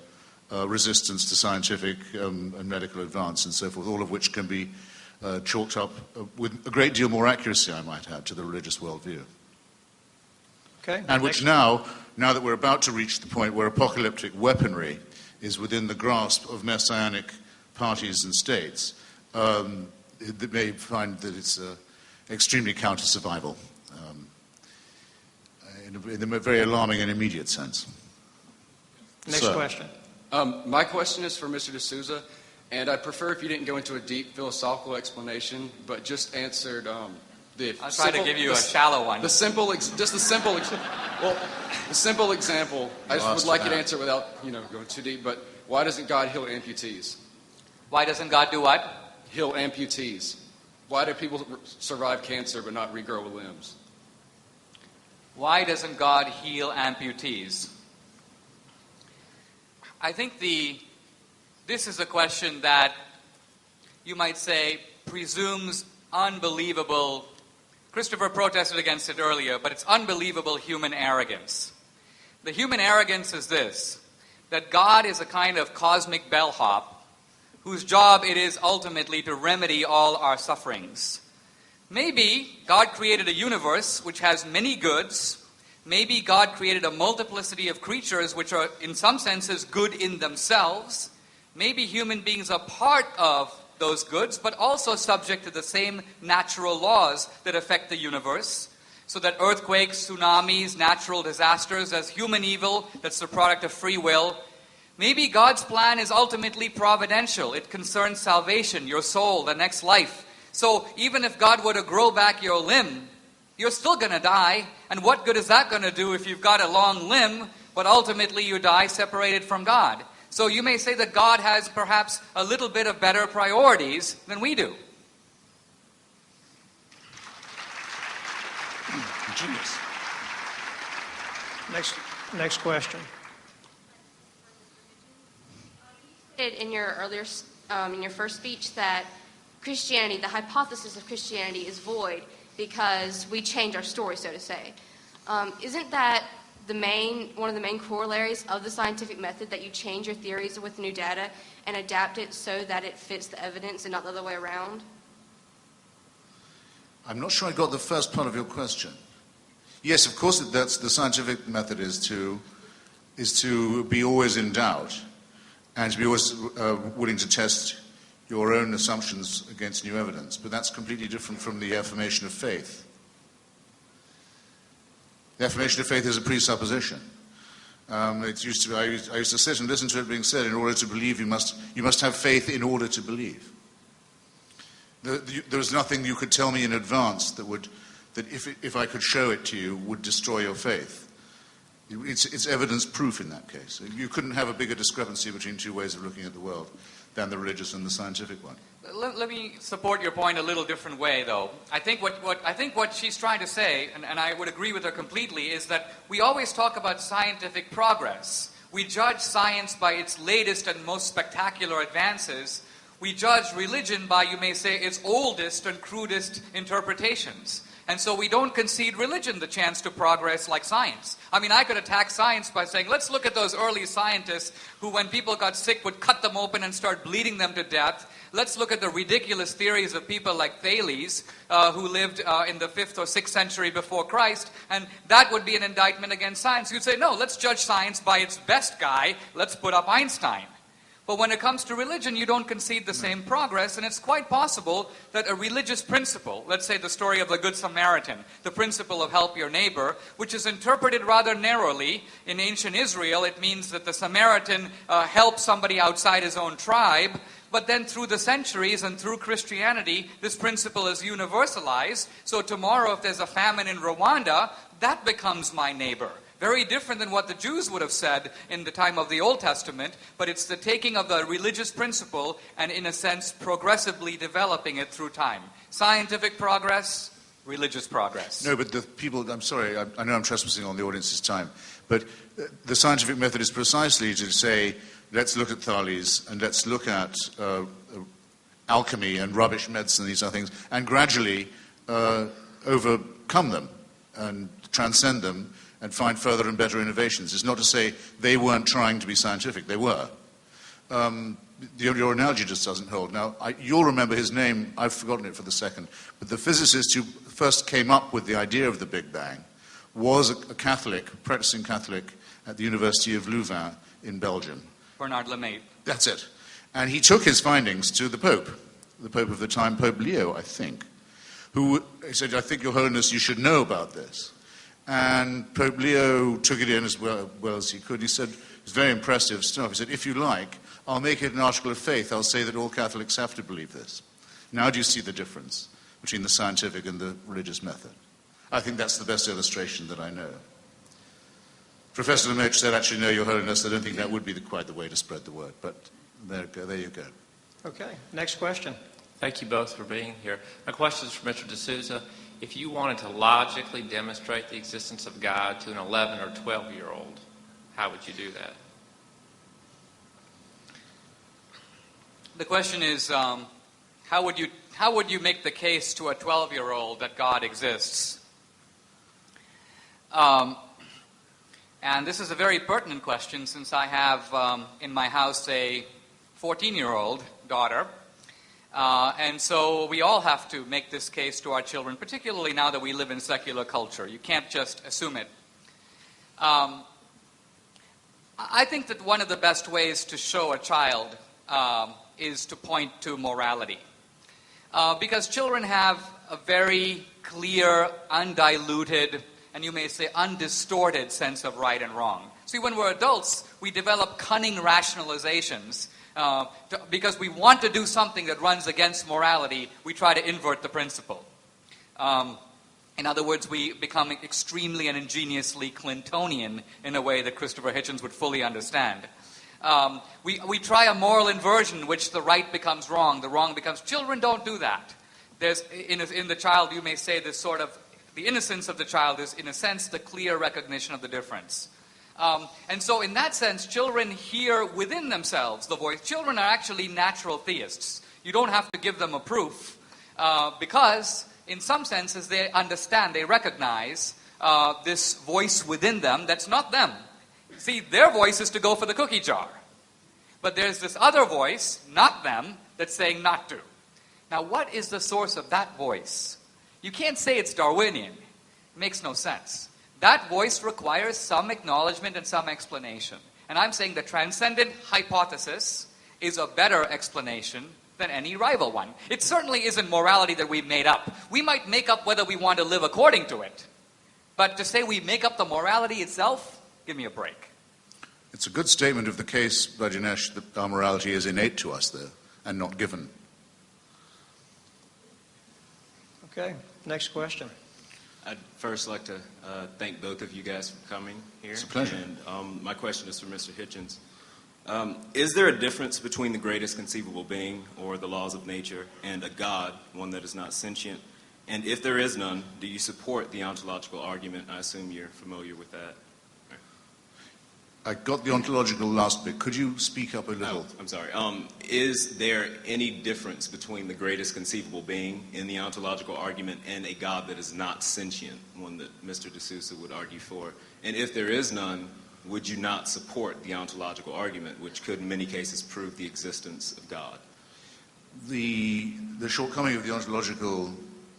resistance to scientific and medical advance, and so forth, all of which can be chalked up with a great deal more accuracy, I might add, to the religious worldview. Okay. And which now that we're about to reach the point where apocalyptic weaponry is within the grasp of messianic parties and states, they may find that it's extremely counter-survival in a very alarming and immediate sense. Next question. My question is for Mr. D'Souza, and I'd prefer if you didn't go into a deep philosophical explanation, but just answered the. I'll try to give you a shallow one. The simple example. I just would like you to answer without going too deep. But why doesn't God heal amputees? Why doesn't God do what? Heal amputees. Why do people survive cancer but not regrow limbs? Why doesn't God heal amputees? I think this is a question that you might say presumes unbelievable. Christopher protested against it earlier, but it's unbelievable human arrogance. The human arrogance is this, that God is a kind of cosmic bellhop whose job it is ultimately to remedy all our sufferings. Maybe God created a universe which has many goods. Maybe God created a multiplicity of creatures which are, in some senses, good in themselves. Maybe human beings are part of those goods, but also subject to the same natural laws that affect the universe. So that earthquakes, tsunamis, natural disasters, as human evil that's the product of free will. Maybe God's plan is ultimately providential. It concerns salvation, your soul, the next life. So even if God were to grow back your limb, you're still going to die. And what good is that going to do if you've got a long limb, but ultimately you die separated from God? So you may say that God has perhaps a little bit of better priorities than we do. Genius. Next question. In your earlier, in your first speech, that Christianity, the hypothesis of Christianity, is void because we change our story, so to say. Isn't that one of the main corollaries of the scientific method, that you change your theories with new data and adapt it so that it fits the evidence and not the other way around? I'm not sure I got the first part of your question. Yes, of course, that's the scientific method is to be always in doubt and to be always willing to test your own assumptions against new evidence. But that's completely different from the affirmation of faith. The affirmation of faith is a presupposition. I used to sit and listen to it being said, in order to believe, you must have faith in order to believe. There was nothing you could tell me in advance that if I could show it to you, would destroy your faith. It's evidence proof in that case. You couldn't have a bigger discrepancy between two ways of looking at the world than the religious and the scientific one. Let me support your point a little different way, though. I think what she's trying to say, and I would agree with her completely, is that we always talk about scientific progress. We judge science by its latest and most spectacular advances. We judge religion by, you may say, its oldest and crudest interpretations. And so we don't concede religion the chance to progress like science. I mean, I could attack science by saying, let's look at those early scientists who, when people got sick, would cut them open and start bleeding them to death. Let's look at the ridiculous theories of people like Thales, who lived in the 5th or 6th century before Christ, and that would be an indictment against science. You'd say, no, let's judge science by its best guy. Let's put up Einstein. But when it comes to religion, you don't concede the same progress, and it's quite possible that a religious principle, let's say the story of the Good Samaritan, the principle of help your neighbor, which is interpreted rather narrowly. In ancient Israel, it means that the Samaritan helps somebody outside his own tribe, but then through the centuries and through Christianity, this principle is universalized. So tomorrow, if there's a famine in Rwanda, that becomes my neighbor. Very different than what the Jews would have said in the time of the Old Testament, but it's the taking of the religious principle and, in a sense, progressively developing it through time. Scientific progress, religious progress. No, but the people, I'm sorry, I know I'm trespassing on the audience's time, but the scientific method is precisely to say, let's look at Thales and let's look at alchemy and rubbish medicine, these other things, and gradually overcome them and transcend them and find further and better innovations. It's not to say they weren't trying to be scientific. They were. Your analogy just doesn't hold. Now, you'll remember his name. I've forgotten it for the second. But the physicist who first came up with the idea of the Big Bang was a Catholic, a practicing Catholic at the University of Louvain in Belgium. Bernard Lemaitre. That's it. And he took his findings to the Pope of the time, Pope Leo, I think, who said, I think, Your Holiness, you should know about this. And Pope Leo took it in as well as he could. He said, it's very impressive stuff. He said, if you like, I'll make it an article of faith. I'll say that all Catholics have to believe this. Now do you see the difference between the scientific and the religious method? I think that's the best illustration that I know. Professor Lemaitre said, actually, no, Your Holiness, I don't think that would be quite the way to spread the word. But there you go. Okay, next question. Thank you both for being here. My question is for Mr. D'Souza. If you wanted to logically demonstrate the existence of God to an 11 or 12-year-old, how would you do that? The question is, how would you make the case to a 12-year-old that God exists? And this is a very pertinent question, since I have in my house a 14-year-old daughter. And so we all have to make this case to our children, particularly now that we live in secular culture. You can't just assume it. I think that one of the best ways to show a child is to point to morality. Because children have a very clear, undiluted, and you may say undistorted sense of right and wrong. See, when we're adults, we develop cunning rationalizations. Because we want to do something that runs against morality, we try to invert the principle. In other words, we become extremely and ingeniously Clintonian in a way that Christopher Hitchens would fully understand. We try a moral inversion in which the right becomes wrong, the wrong becomes... Children don't do that. There's, in the child, you may say, this sort of... The innocence of the child is, in a sense, the clear recognition of the difference. And so in that sense, children hear within themselves the voice. Children are actually natural theists. You don't have to give them a proof because in some senses they understand, they recognize this voice within them that's not them. See, their voice is to go for the cookie jar. But there's this other voice, not them, that's saying not to. Now, what is the source of that voice? You can't say it's Darwinian. It makes no sense. That voice requires some acknowledgement and some explanation. And I'm saying the transcendent hypothesis is a better explanation than any rival one. It certainly isn't morality that we've made up. We might make up whether we want to live according to it. But to say we make up the morality itself, give me a break. It's a good statement of the case by Dinesh that our morality is innate to us, though, and not given. Okay, next question. I'd first like to thank both of you guys for coming here. It's a pleasure. And my question is for Mr. Hitchens. Is there a difference between the greatest conceivable being, or the laws of nature, and a God, one that is not sentient? And if there is none, do you support the ontological argument? I assume you're familiar with that. I got the ontological last bit. Could you speak up a little? I'm sorry. Is there any difference between the greatest conceivable being in the ontological argument and a God that is not sentient, one that Mr. D'Souza would argue for? And if there is none, would you not support the ontological argument, which could in many cases prove the existence of God? The shortcoming of the ontological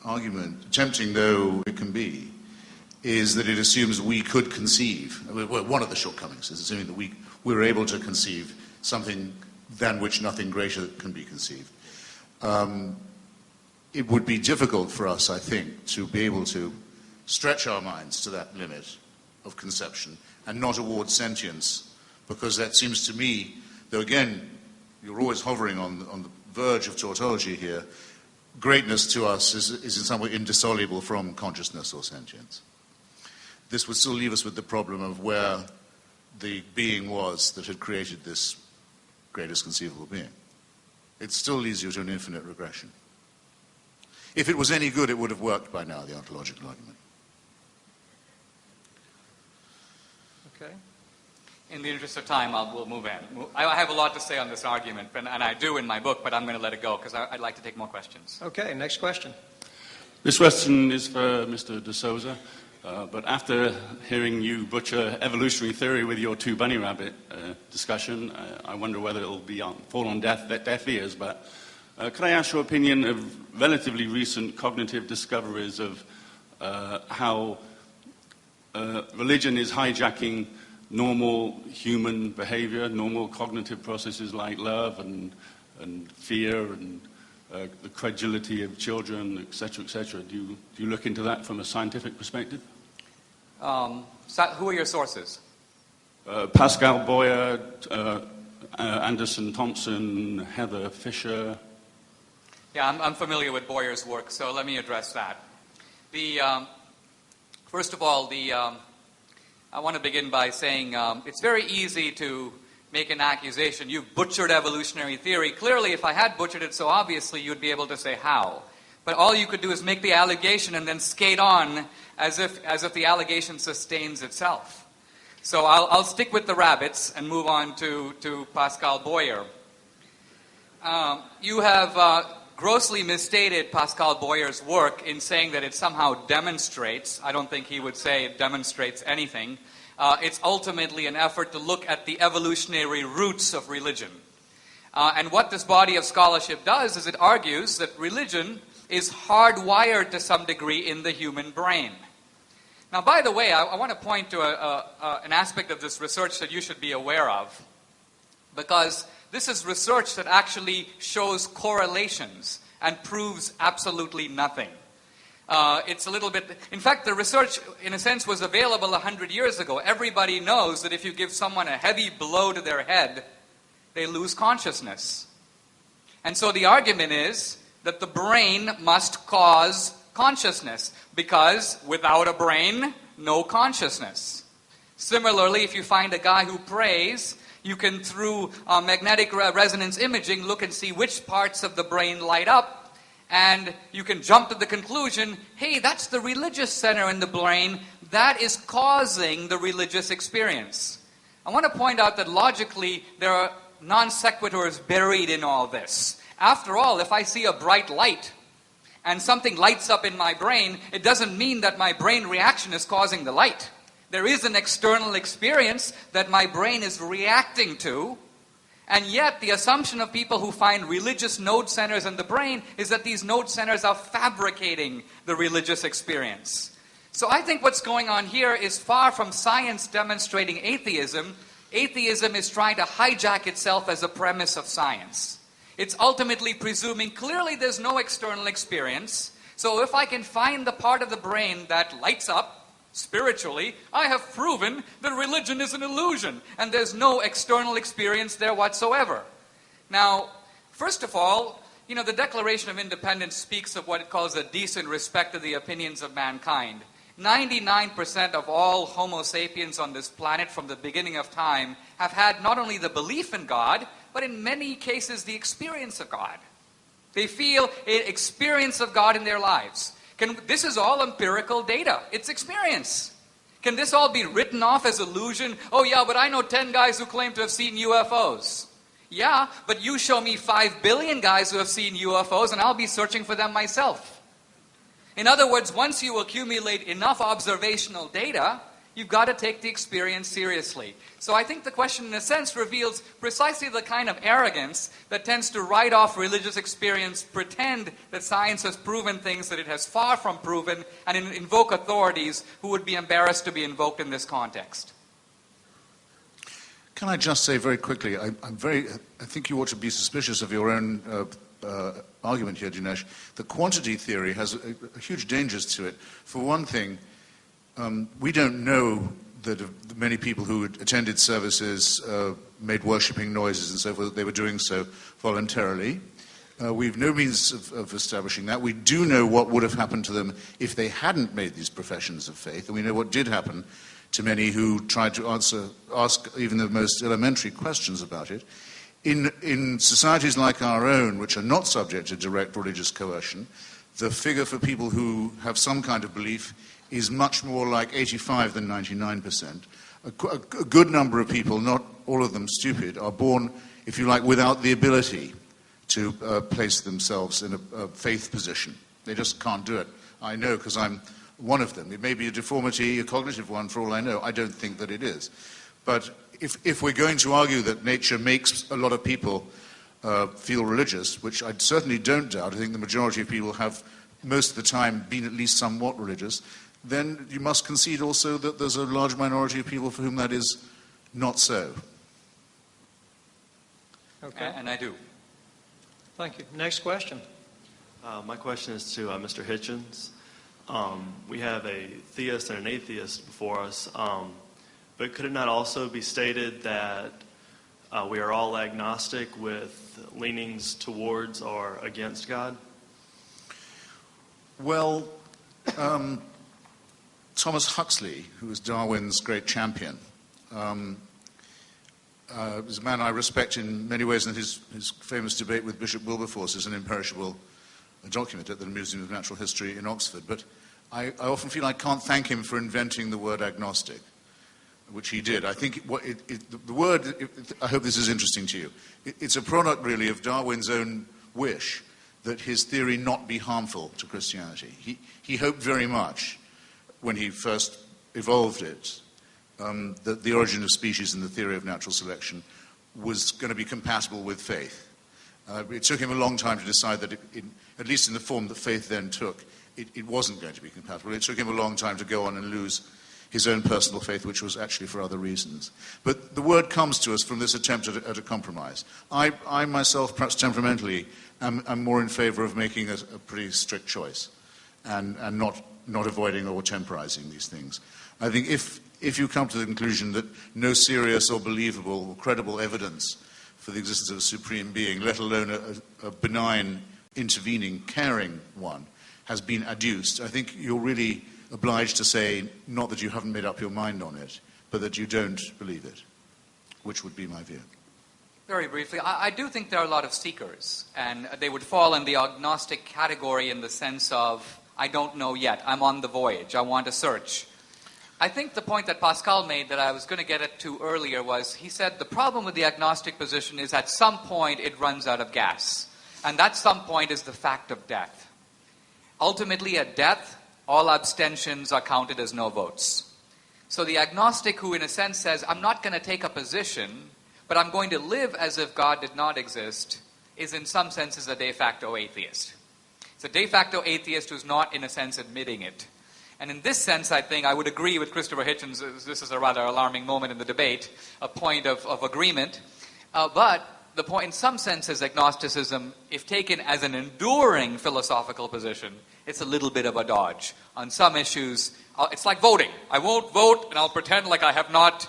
argument, tempting though it can be, is that it assumes we could conceive. Well, one of the shortcomings is assuming that we're able to conceive something than which nothing greater can be conceived. It would be difficult for us, I think, to be able to stretch our minds to that limit of conception and not award sentience, because that seems to me, though again, you're always hovering on the verge of tautology here, greatness to us is in some way indissoluble from consciousness or sentience. this would still leave us with the problem of where the being was that had created this greatest conceivable being. It still leads you to an infinite regression. If it was any good, it would have worked by now, the ontological argument. Okay. In the interest of time, we'll move in. I have a lot to say on this argument, and I do in my book, but I'm going to let it go because I'd like to take more questions. Okay, next question. This question is for Mr. De Souza, but after hearing you butcher evolutionary theory with your two bunny rabbit discussion, I wonder whether it will fall on deaf ears, but could I ask your opinion of relatively recent cognitive discoveries of how religion is hijacking normal human behavior, normal cognitive processes like love and fear and the credulity of children, etc., etc. Do you look into that from a scientific perspective? Who are your sources? Pascal Boyer, Anderson Thompson, Heather Fisher. Yeah, I'm familiar with Boyer's work, so let me address that. First of all, I want to begin by saying it's very easy to make an accusation. You've butchered evolutionary theory. Clearly, if I had butchered it so obviously, you'd be able to say how. But all you could do is make the allegation and then skate on as if the allegation sustains itself. So I'll stick with the rabbits and move on to Pascal Boyer. You have grossly misstated Pascal Boyer's work in saying that it somehow demonstrates. I don't think he would say it demonstrates anything. It's ultimately an effort to look at the evolutionary roots of religion. And what this body of scholarship does is it argues that religion is hardwired to some degree in the human brain. Now, by the way, I want to point to an aspect of this research that you should be aware of, because this is research that actually shows correlations and proves absolutely nothing. It's a little bit... In fact, the research, in a sense, was available 100 years ago. Everybody knows that if you give someone a heavy blow to their head, they lose consciousness. And so the argument is that the brain must cause consciousness, because without a brain, no consciousness. Similarly, if you find a guy who prays, you can, through magnetic resonance imaging, look and see which parts of the brain light up, and you can jump to the conclusion, hey, that's the religious center in the brain that is causing the religious experience. I want to point out that logically there are non sequiturs buried in all this. After all, if I see a bright light and something lights up in my brain, it doesn't mean that my brain reaction is causing the light. There is an external experience that my brain is reacting to, and yet the assumption of people who find religious node centers in the brain is that these node centers are fabricating the religious experience. So I think what's going on here is far from science demonstrating atheism. Atheism is trying to hijack itself as a premise of science. It's ultimately presuming clearly there's no external experience, so if I can find the part of the brain that lights up spiritually, I have proven that religion is an illusion and there's no external experience there whatsoever. Now, first of all, the Declaration of Independence speaks of what it calls a decent respect of the opinions of mankind. 99% of all Homo sapiens on this planet from the beginning of time have had not only the belief in God, but in many cases the experience of God. They feel an experience of God in their lives. This is all empirical data. It's experience. Can this all be written off as illusion? Oh yeah, but I know 10 guys who claim to have seen UFOs. Yeah, but you show me 5 billion guys who have seen UFOs and I'll be searching for them myself. In other words, once you accumulate enough observational data, you've got to take the experience seriously. So I think the question, in a sense, reveals precisely the kind of arrogance that tends to write off religious experience, pretend that science has proven things that it has far from proven, and invoke authorities who would be embarrassed to be invoked in this context. Can I just say very quickly, I think you ought to be suspicious of your own argument here, Dinesh. The quantity theory has huge dangers to it. For one thing, we don't know that many people who attended services made worshipping noises and so forth, they were doing so voluntarily. We've no means of establishing that. We do know what would have happened to them if they hadn't made these professions of faith, and we know what did happen to many who tried to ask even the most elementary questions about it. In societies like our own, which are not subject to direct religious coercion, the figure for people who have some kind of belief is much more like 85 than 99%. A good number of people, not all of them stupid, are born, if you like, without the ability to place themselves in a faith position. They just can't do it. I know, because I'm one of them. It may be a deformity, a cognitive one, for all I know. I don't think that it is. But if we're going to argue that nature makes a lot of people feel religious, which I certainly don't doubt, I think the majority of people have most of the time been at least somewhat religious, then you must concede also that there's a large minority of people for whom that is not so. Okay. And I do. Thank you. Next question. My question is to Mr. Hitchens. We have a theist and an atheist before us, but could it not also be stated that we are all agnostic with leanings towards or against God? Well, Thomas Huxley, who was Darwin's great champion, is a man I respect in many ways, and his famous debate with Bishop Wilberforce is an imperishable document at the Museum of Natural History in Oxford. But I often feel I can't thank him for inventing the word agnostic, which he did. I think the word, I hope this is interesting to you, it's a product really of Darwin's own wish that his theory not be harmful to Christianity. He hoped very much when he first evolved it that the origin of species and the theory of natural selection was going to be compatible with faith. It took him a long time to decide that, at least in the form that faith then took, it wasn't going to be compatible. It took him a long time to go on and lose his own personal faith, which was actually for other reasons. But the word comes to us from this attempt at a compromise. I myself, perhaps temperamentally, am more in favor of making a pretty strict choice and not avoiding or temporizing these things. I think if you come to the conclusion that no serious or believable or credible evidence for the existence of a supreme being, let alone a benign, intervening, caring one, has been adduced, I think you're really obliged to say, not that you haven't made up your mind on it, but that you don't believe it, which would be my view. Very briefly, I do think there are a lot of seekers, and they would fall in the agnostic category in the sense of, I don't know yet, I'm on the voyage, I want to search. I think the point that Pascal made that I was going to get at to earlier was, he said the problem with the agnostic position is at some point it runs out of gas. And that some point is the fact of death. Ultimately, at death, all abstentions are counted as no votes. So the agnostic who in a sense says, I'm not going to take a position, but I'm going to live as if God did not exist, is in some senses a de facto atheist. It's a de facto atheist who's not in a sense admitting it. And in this sense, I think I would agree with Christopher Hitchens, this is a rather alarming moment in the debate, a point of agreement. But the point in some sense is agnosticism, if taken as an enduring philosophical position, it's a little bit of a dodge. On some issues, it's like voting. I won't vote and I'll pretend like I have not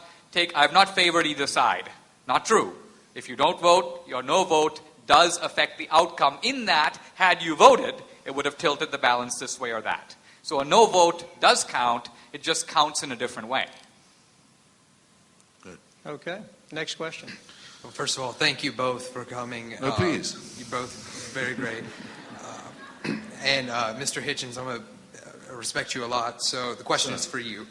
favored either side. Not true. If you don't vote, your no vote does affect the outcome in that, had you voted, it would have tilted the balance this way or that. So a no vote does count, it just counts in a different way. Good. Okay. Next question. Well, first of all, thank you both for coming. Oh, please. You both very great. And Mr. Hitchens, I respect you a lot, so the question is for you.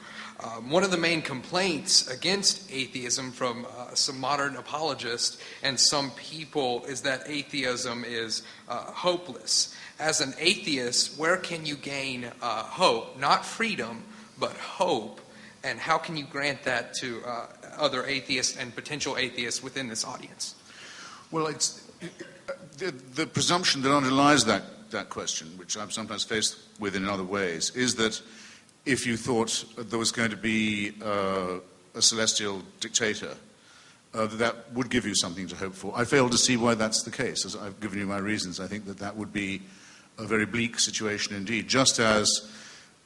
One of the main complaints against atheism from some modern apologists and some people is that atheism is hopeless. As an atheist, where can you gain hope? Not freedom, but hope. And how can you grant that to other atheists and potential atheists within this audience? Well, it's the presumption that underlies that question, which I'm sometimes faced with in other ways, is that if you thought there was going to be a celestial dictator, that would give you something to hope for. I fail to see why that's the case. As I've given you my reasons, I think that would be a very bleak situation indeed. Just as,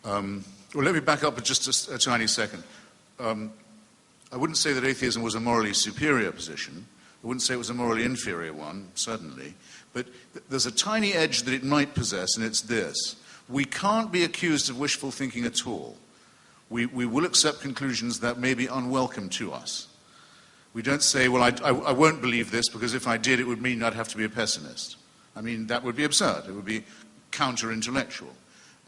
well, let me back up for just a tiny second. I wouldn't say that atheism was a morally superior position, I wouldn't say it was a morally inferior one, certainly. But there's a tiny edge that it might possess, and it's this. We can't be accused of wishful thinking at all. We will accept conclusions that may be unwelcome to us. We don't say, well, I won't believe this because if I did, it would mean I'd have to be a pessimist. I mean, that would be absurd. It would be counter-intellectual.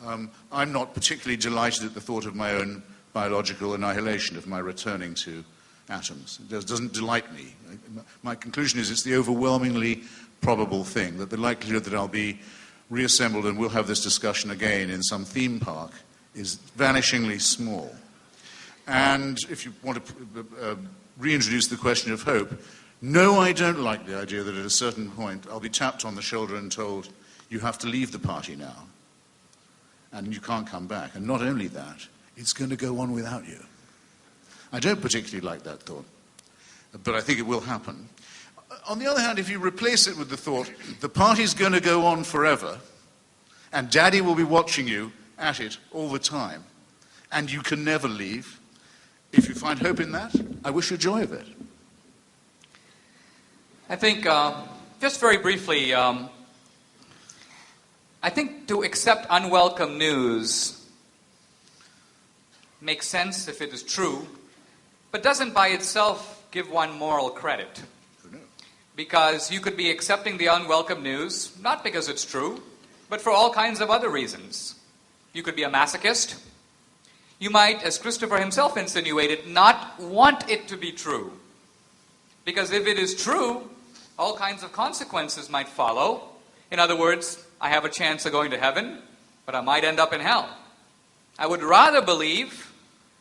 I'm not particularly delighted at the thought of my own biological annihilation, of my returning to atoms. It doesn't delight me. My conclusion is it's the overwhelmingly probable thing, that the likelihood that I'll be reassembled and we'll have this discussion again in some theme park is vanishingly small. And if you want to reintroduce the question of hope, no, I don't like the idea that at a certain point I'll be tapped on the shoulder and told, you have to leave the party now, and you can't come back. And not only that, it's going to go on without you. I don't particularly like that thought, but I think it will happen. On the other hand, if you replace it with the thought, the party's going to go on forever, and Daddy will be watching you at it all the time, and you can never leave, if you find hope in that, I wish you joy of it. I think, just very briefly, I think to accept unwelcome news makes sense if it is true, but doesn't by itself give one moral credit. Because you could be accepting the unwelcome news, not because it's true, but for all kinds of other reasons. You could be a masochist. You might, as Christopher himself insinuated, not want it to be true. Because if it is true, all kinds of consequences might follow. In other words, I have a chance of going to heaven, but I might end up in hell. I would rather believe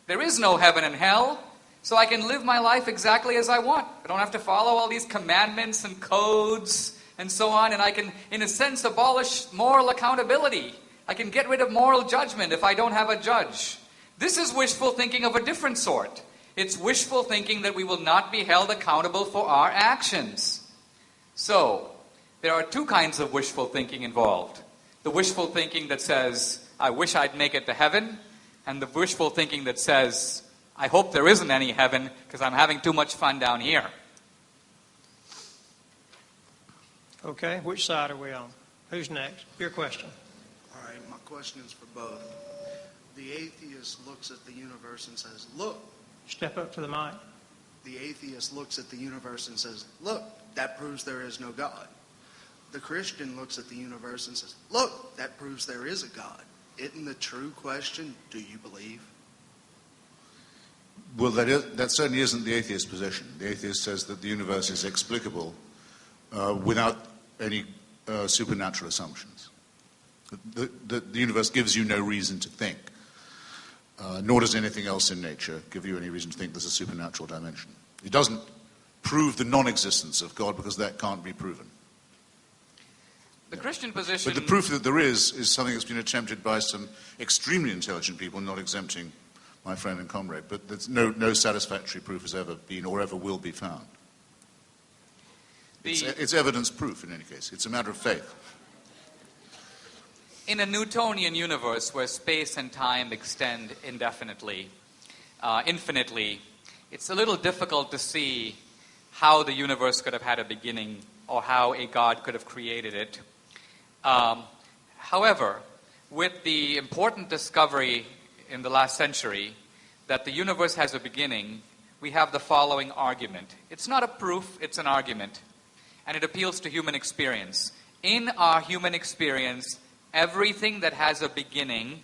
there is no heaven and hell, so I can live my life exactly as I want. I don't have to follow all these commandments and codes and so on, and I can, in a sense, abolish moral accountability. I can get rid of moral judgment if I don't have a judge. This is wishful thinking of a different sort. It's wishful thinking that we will not be held accountable for our actions. So, there are two kinds of wishful thinking involved. The wishful thinking that says, I wish I'd make it to heaven, and the wishful thinking that says, I hope there isn't any heaven because I'm having too much fun down here. Okay, which side are we on? Who's next? Your question. All right, my question is for both. The atheist looks at the universe and says, look. Step up to the mic. The atheist looks at the universe and says, look, that proves there is no God. The Christian looks at the universe and says, look, that proves there is a God. Isn't the true question, do you believe? Well, that certainly isn't the atheist position. The atheist says that the universe is explicable without any supernatural assumptions. The universe gives you no reason to think, nor does anything else in nature give you any reason to think there's a supernatural dimension. It doesn't prove the non-existence of God because that can't be proven. The Christian position... But the proof that there is something that's been attempted by some extremely intelligent people, not exempting my friend and comrade, but there's no satisfactory proof has ever been or ever will be found. It's evidence proof in any case. It's a matter of faith. In a Newtonian universe where space and time extend indefinitely, infinitely, it's a little difficult to see how the universe could have had a beginning or how a God could have created it. However, with the important discovery in the last century that the universe has a beginning, we have the following argument. It's not a proof, it's an argument. And it appeals to human experience. In our human experience, everything that has a beginning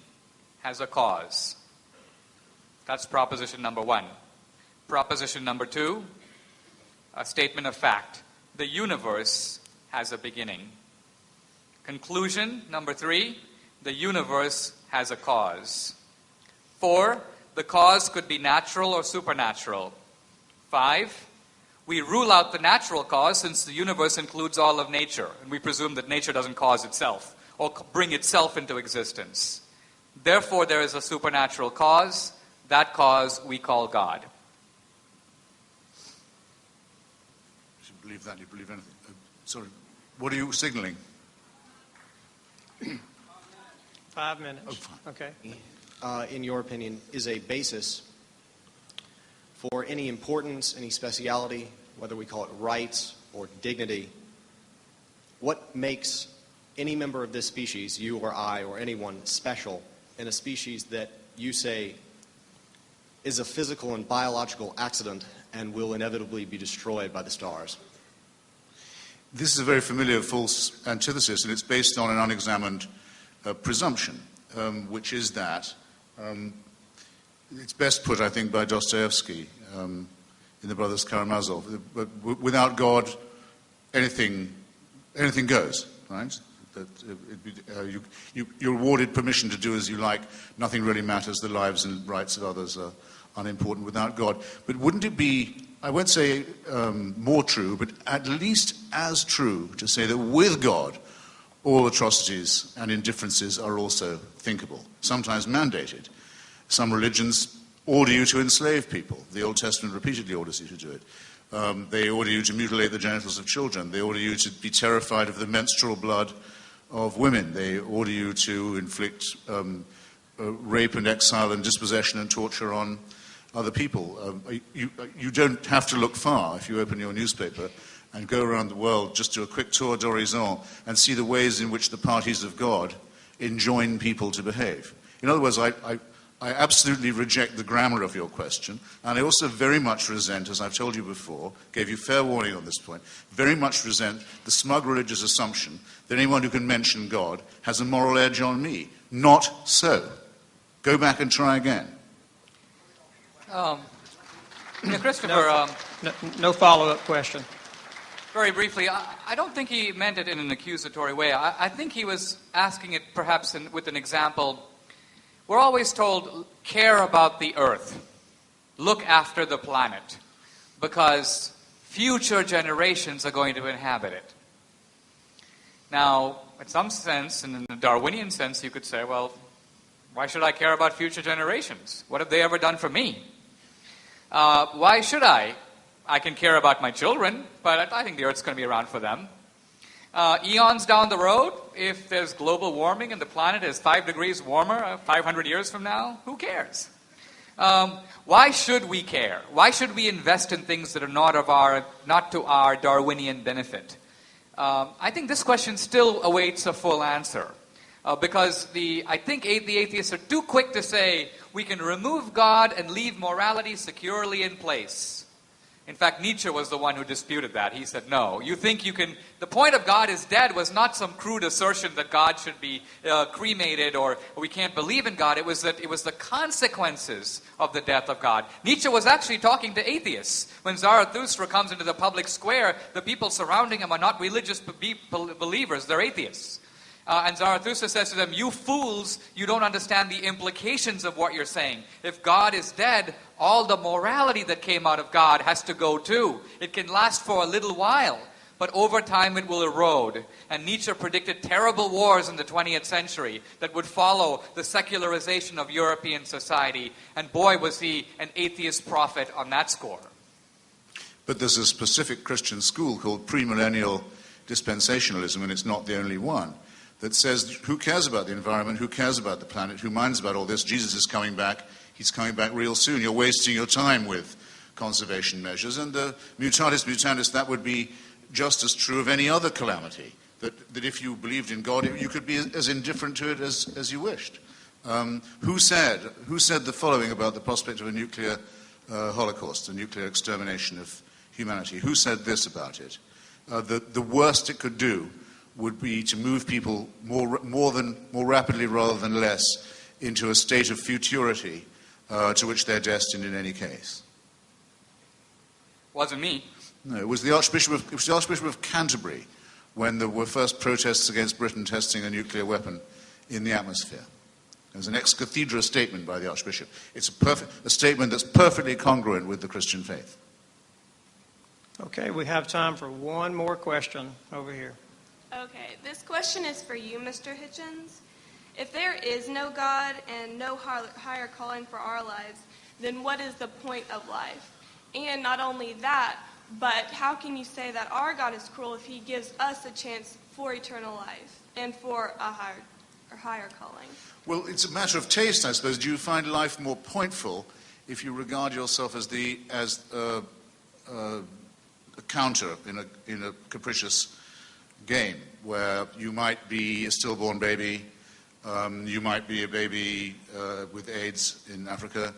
has a cause. That's proposition number one. Proposition number two, a statement of fact. The universe has a beginning. Conclusion number three, the universe has a cause. 4, the cause could be natural or supernatural. 5, we rule out the natural cause since the universe includes all of nature, and we presume that nature doesn't cause itself or bring itself into existence. Therefore, there is a supernatural cause. That cause we call God. If you believe that, you believe anything. Sorry, what are you signaling? 5 minutes. Oh, fine. Okay. In your opinion, is a basis for any importance, any speciality whether we call it rights or dignity, what makes any member of this species, you or I or anyone, special in a species that you say is a physical and biological accident and will inevitably be destroyed by the stars? This is a very familiar false antithesis, and it's based on an unexamined presumption, which is that it's best put, I think, by Dostoevsky in The Brothers Karamazov. But without God, anything goes, right? That you're awarded permission to do as you like. Nothing really matters. The lives and rights of others are unimportant without God. But wouldn't it be, I won't say more true, but at least as true to say that with God, all atrocities and indifferences are also thinkable, sometimes mandated. Some religions order you to enslave people. The Old Testament repeatedly orders you to do it. They order you to mutilate the genitals of children. They order you to be terrified of the menstrual blood of women. They order you to inflict rape and exile and dispossession and torture on other people. You don't have to look far if you open your newspaper and go around the world, just do a quick tour d'horizon and see the ways in which the parties of God enjoin people to behave. In other words, I absolutely reject the grammar of your question, and I also very much resent, as I've told you before, gave you fair warning on this point, very much resent the smug religious assumption that anyone who can mention God has a moral edge on me. Not so. Go back and try again. Christopher... No follow-up question. Very briefly, I don't think he meant it in an accusatory way. I think he was asking it perhaps with an example. We're always told, care about the earth. Look after the planet. Because future generations are going to inhabit it. Now, in some sense, and in the Darwinian sense, you could say, well, why should I care about future generations? What have they ever done for me? Why should I? I can care about my children, but I think the Earth's going to be around for them. Eons down the road, if there's global warming and the planet is 5 degrees warmer 500 years from now, who cares? Why should we care? Why should we invest in things that are not to our Darwinian benefit? I think this question still awaits a full answer. Because I think the atheists are too quick to say we can remove God and leave morality securely in place. In fact, Nietzsche was the one who disputed that. He said, no, you think you can... The point of God is dead was not some crude assertion that God should be cremated or we can't believe in God. It was the consequences of the death of God. Nietzsche was actually talking to atheists. When Zarathustra comes into the public square, the people surrounding him are not religious believers, they're atheists. And Zarathustra says to them, you fools, you don't understand the implications of what you're saying. If God is dead, all the morality that came out of God has to go too. It can last for a little while, but over time it will erode. And Nietzsche predicted terrible wars in the 20th century that would follow the secularization of European society. And boy, was he an atheist prophet on that score. But there's a specific Christian school called premillennial dispensationalism, and it's not the only one, that says, who cares about the environment, who cares about the planet, who minds about all this? Jesus is coming back. He's coming back real soon. You're wasting your time with conservation measures. And mutatis mutandis, that would be just as true of any other calamity, that if you believed in God, you could be as indifferent to it as you wished. Who said the following about the prospect of a nuclear holocaust, a nuclear extermination of humanity? Who said this about it? The worst it could do would be to move people more rapidly rather than less into a state of futurity to which they're destined in any case. Wasn't me. No, it was the Archbishop of Canterbury when there were first protests against Britain testing a nuclear weapon in the atmosphere. It was an ex cathedra statement by the Archbishop. It's a statement that's perfectly congruent with the Christian faith. Okay, we have time for one more question over here. Okay, this question is for you, Mr. Hitchens. If there is no God and no higher calling for our lives, then what is the point of life? And not only that, but how can you say that our God is cruel if he gives us a chance for eternal life and for a higher calling? Well, it's a matter of taste, I suppose. Do you find life more pointful if you regard yourself as a counter in a capricious game where you might be a stillborn baby, you might be a baby with AIDS in Africa,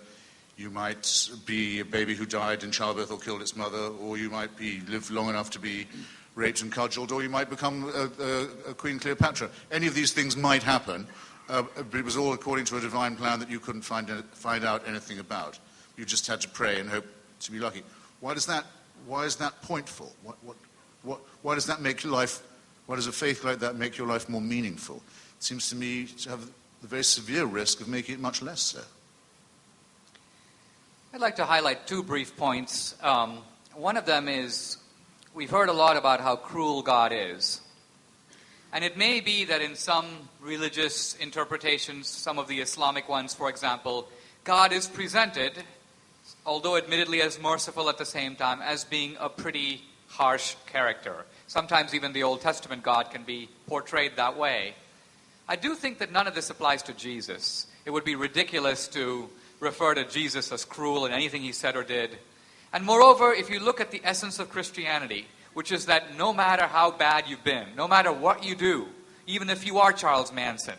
you might be a baby who died in childbirth or killed its mother, or you might live long enough to be raped and cudgeled, or you might become a Queen Cleopatra. Any of these things might happen, but it was all according to a divine plan that you couldn't find out anything about. You just had to pray and hope to be lucky. Why is that pointful? Why does that make your life? Why does a faith like that make your life more meaningful? It seems to me to have the very severe risk of making it much less so. I'd like to highlight two brief points. One of them is we've heard a lot about how cruel God is. And it may be that in some religious interpretations, some of the Islamic ones, for example, God is presented, although admittedly as merciful at the same time, as being a pretty harsh character. Sometimes even the Old Testament God can be portrayed that way. I do think that none of this applies to Jesus. It would be ridiculous to refer to Jesus as cruel in anything he said or did. And moreover, if you look at the essence of Christianity, which is that no matter how bad you've been, no matter what you do, even if you are Charles Manson,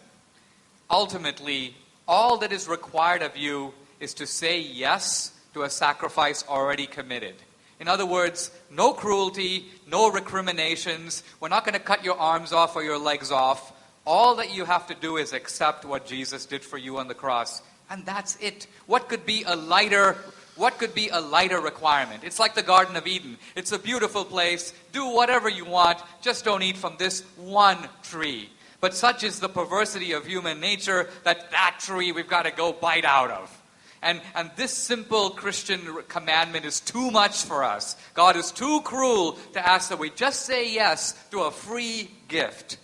ultimately, all that is required of you is to say yes to a sacrifice already committed. In other words, no cruelty, no recriminations. We're not going to cut your arms off or your legs off. All that you have to do is accept what Jesus did for you on the cross. And that's it. What could be a lighter requirement? It's like the Garden of Eden. It's a beautiful place. Do whatever you want. Just don't eat from this one tree. But such is the perversity of human nature that tree we've got to go bite out of. And this simple Christian commandment is too much for us. God is too cruel to ask that we just say yes to a free gift.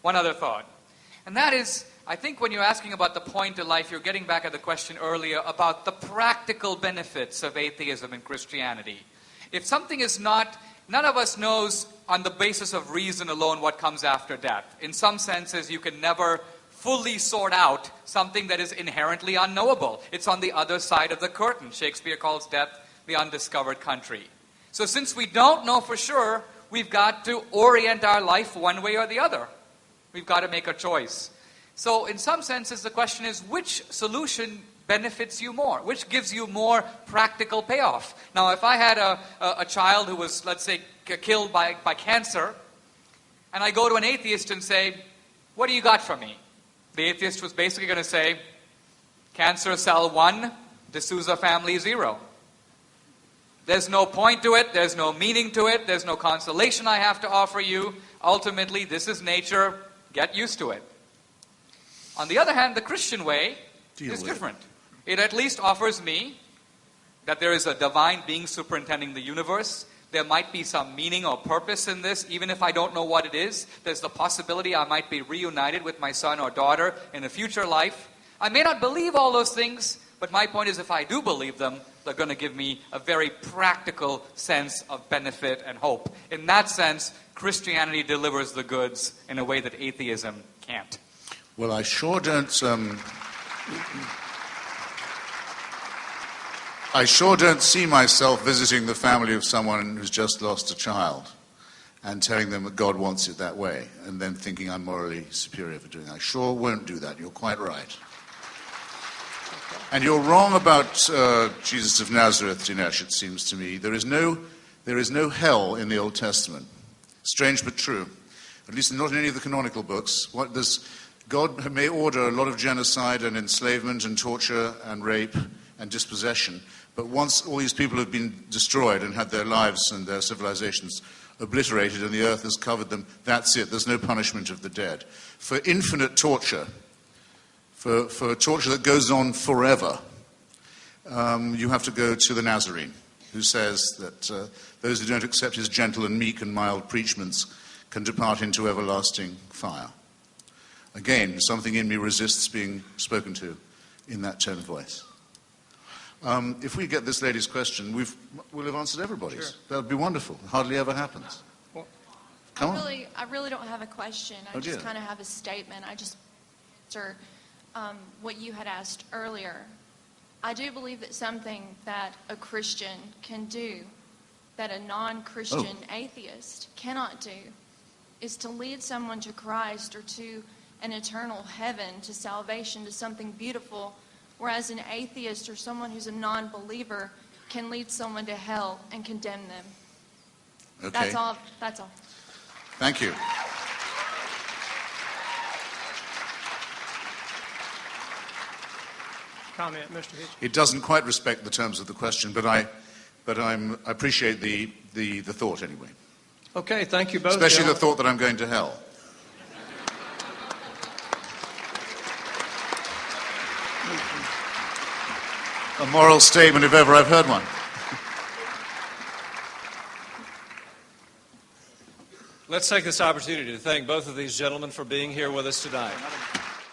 One other thought. And that is, I think when you're asking about the point in life, you're getting back at the question earlier about the practical benefits of atheism in Christianity. If something is not, none of us knows on the basis of reason alone what comes after death. In some senses, you can never fully sort out something that is inherently unknowable. It's on the other side of the curtain. Shakespeare calls death the undiscovered country. So since we don't know for sure, we've got to orient our life one way or the other. We've got to make a choice. So in some senses, the question is, which solution benefits you more? Which gives you more practical payoff? Now, if I had a child who was, let's say, killed by cancer, and I go to an atheist and say, what do you got for me? The atheist was basically going to say, cancer cell 1, D'Souza family 0. There's no point to it. There's no meaning to it. There's no consolation I have to offer you. Ultimately, this is nature. Get used to it. On the other hand, the Christian way is different. It at least offers me that there is a divine being superintending the universe. There might be some meaning or purpose in this, even if I don't know what it is. There's the possibility I might be reunited with my son or daughter in a future life. I may not believe all those things, but my point is if I do believe them, they're going to give me a very practical sense of benefit and hope. In that sense, Christianity delivers the goods in a way that atheism can't. Well, I sure don't see myself visiting the family of someone who's just lost a child and telling them that God wants it that way and then thinking I'm morally superior for doing that. I sure won't do that. You're quite right. And you're wrong about Jesus of Nazareth, Dinesh, it seems to me. There is no hell in the Old Testament. Strange but true. At least not in any of the canonical books. God may order a lot of genocide and enslavement and torture and rape and dispossession, but once all these people have been destroyed and had their lives and their civilizations obliterated and the earth has covered them, that's it. There's no punishment of the dead. For infinite torture, for torture that goes on forever, you have to go to the Nazarene, who says that those who don't accept his gentle and meek and mild preachments can depart into everlasting fire. Again, something in me resists being spoken to in that tone of voice. If we get this lady's question, we'll have answered everybody's. Sure. That would be wonderful. It hardly ever happens. Come on. I really don't have a question. I just kind of have a statement. I just answer what you had asked earlier. I do believe that something that a Christian can do that a non-Christian atheist cannot do is to lead someone to Christ or to an eternal heaven, to salvation, to something beautiful, whereas an atheist or someone who's a non-believer can lead someone to hell and condemn them. Okay. That's all. That's all. Thank you. Comment, Mr. Hitchens. It doesn't quite respect the terms of the question, but I appreciate the thought anyway. Okay, thank you both. Especially the gentlemen. thought that I'm going to hell. A moral statement if ever I've heard one. Let's take this opportunity to thank both of these gentlemen for being here with us tonight.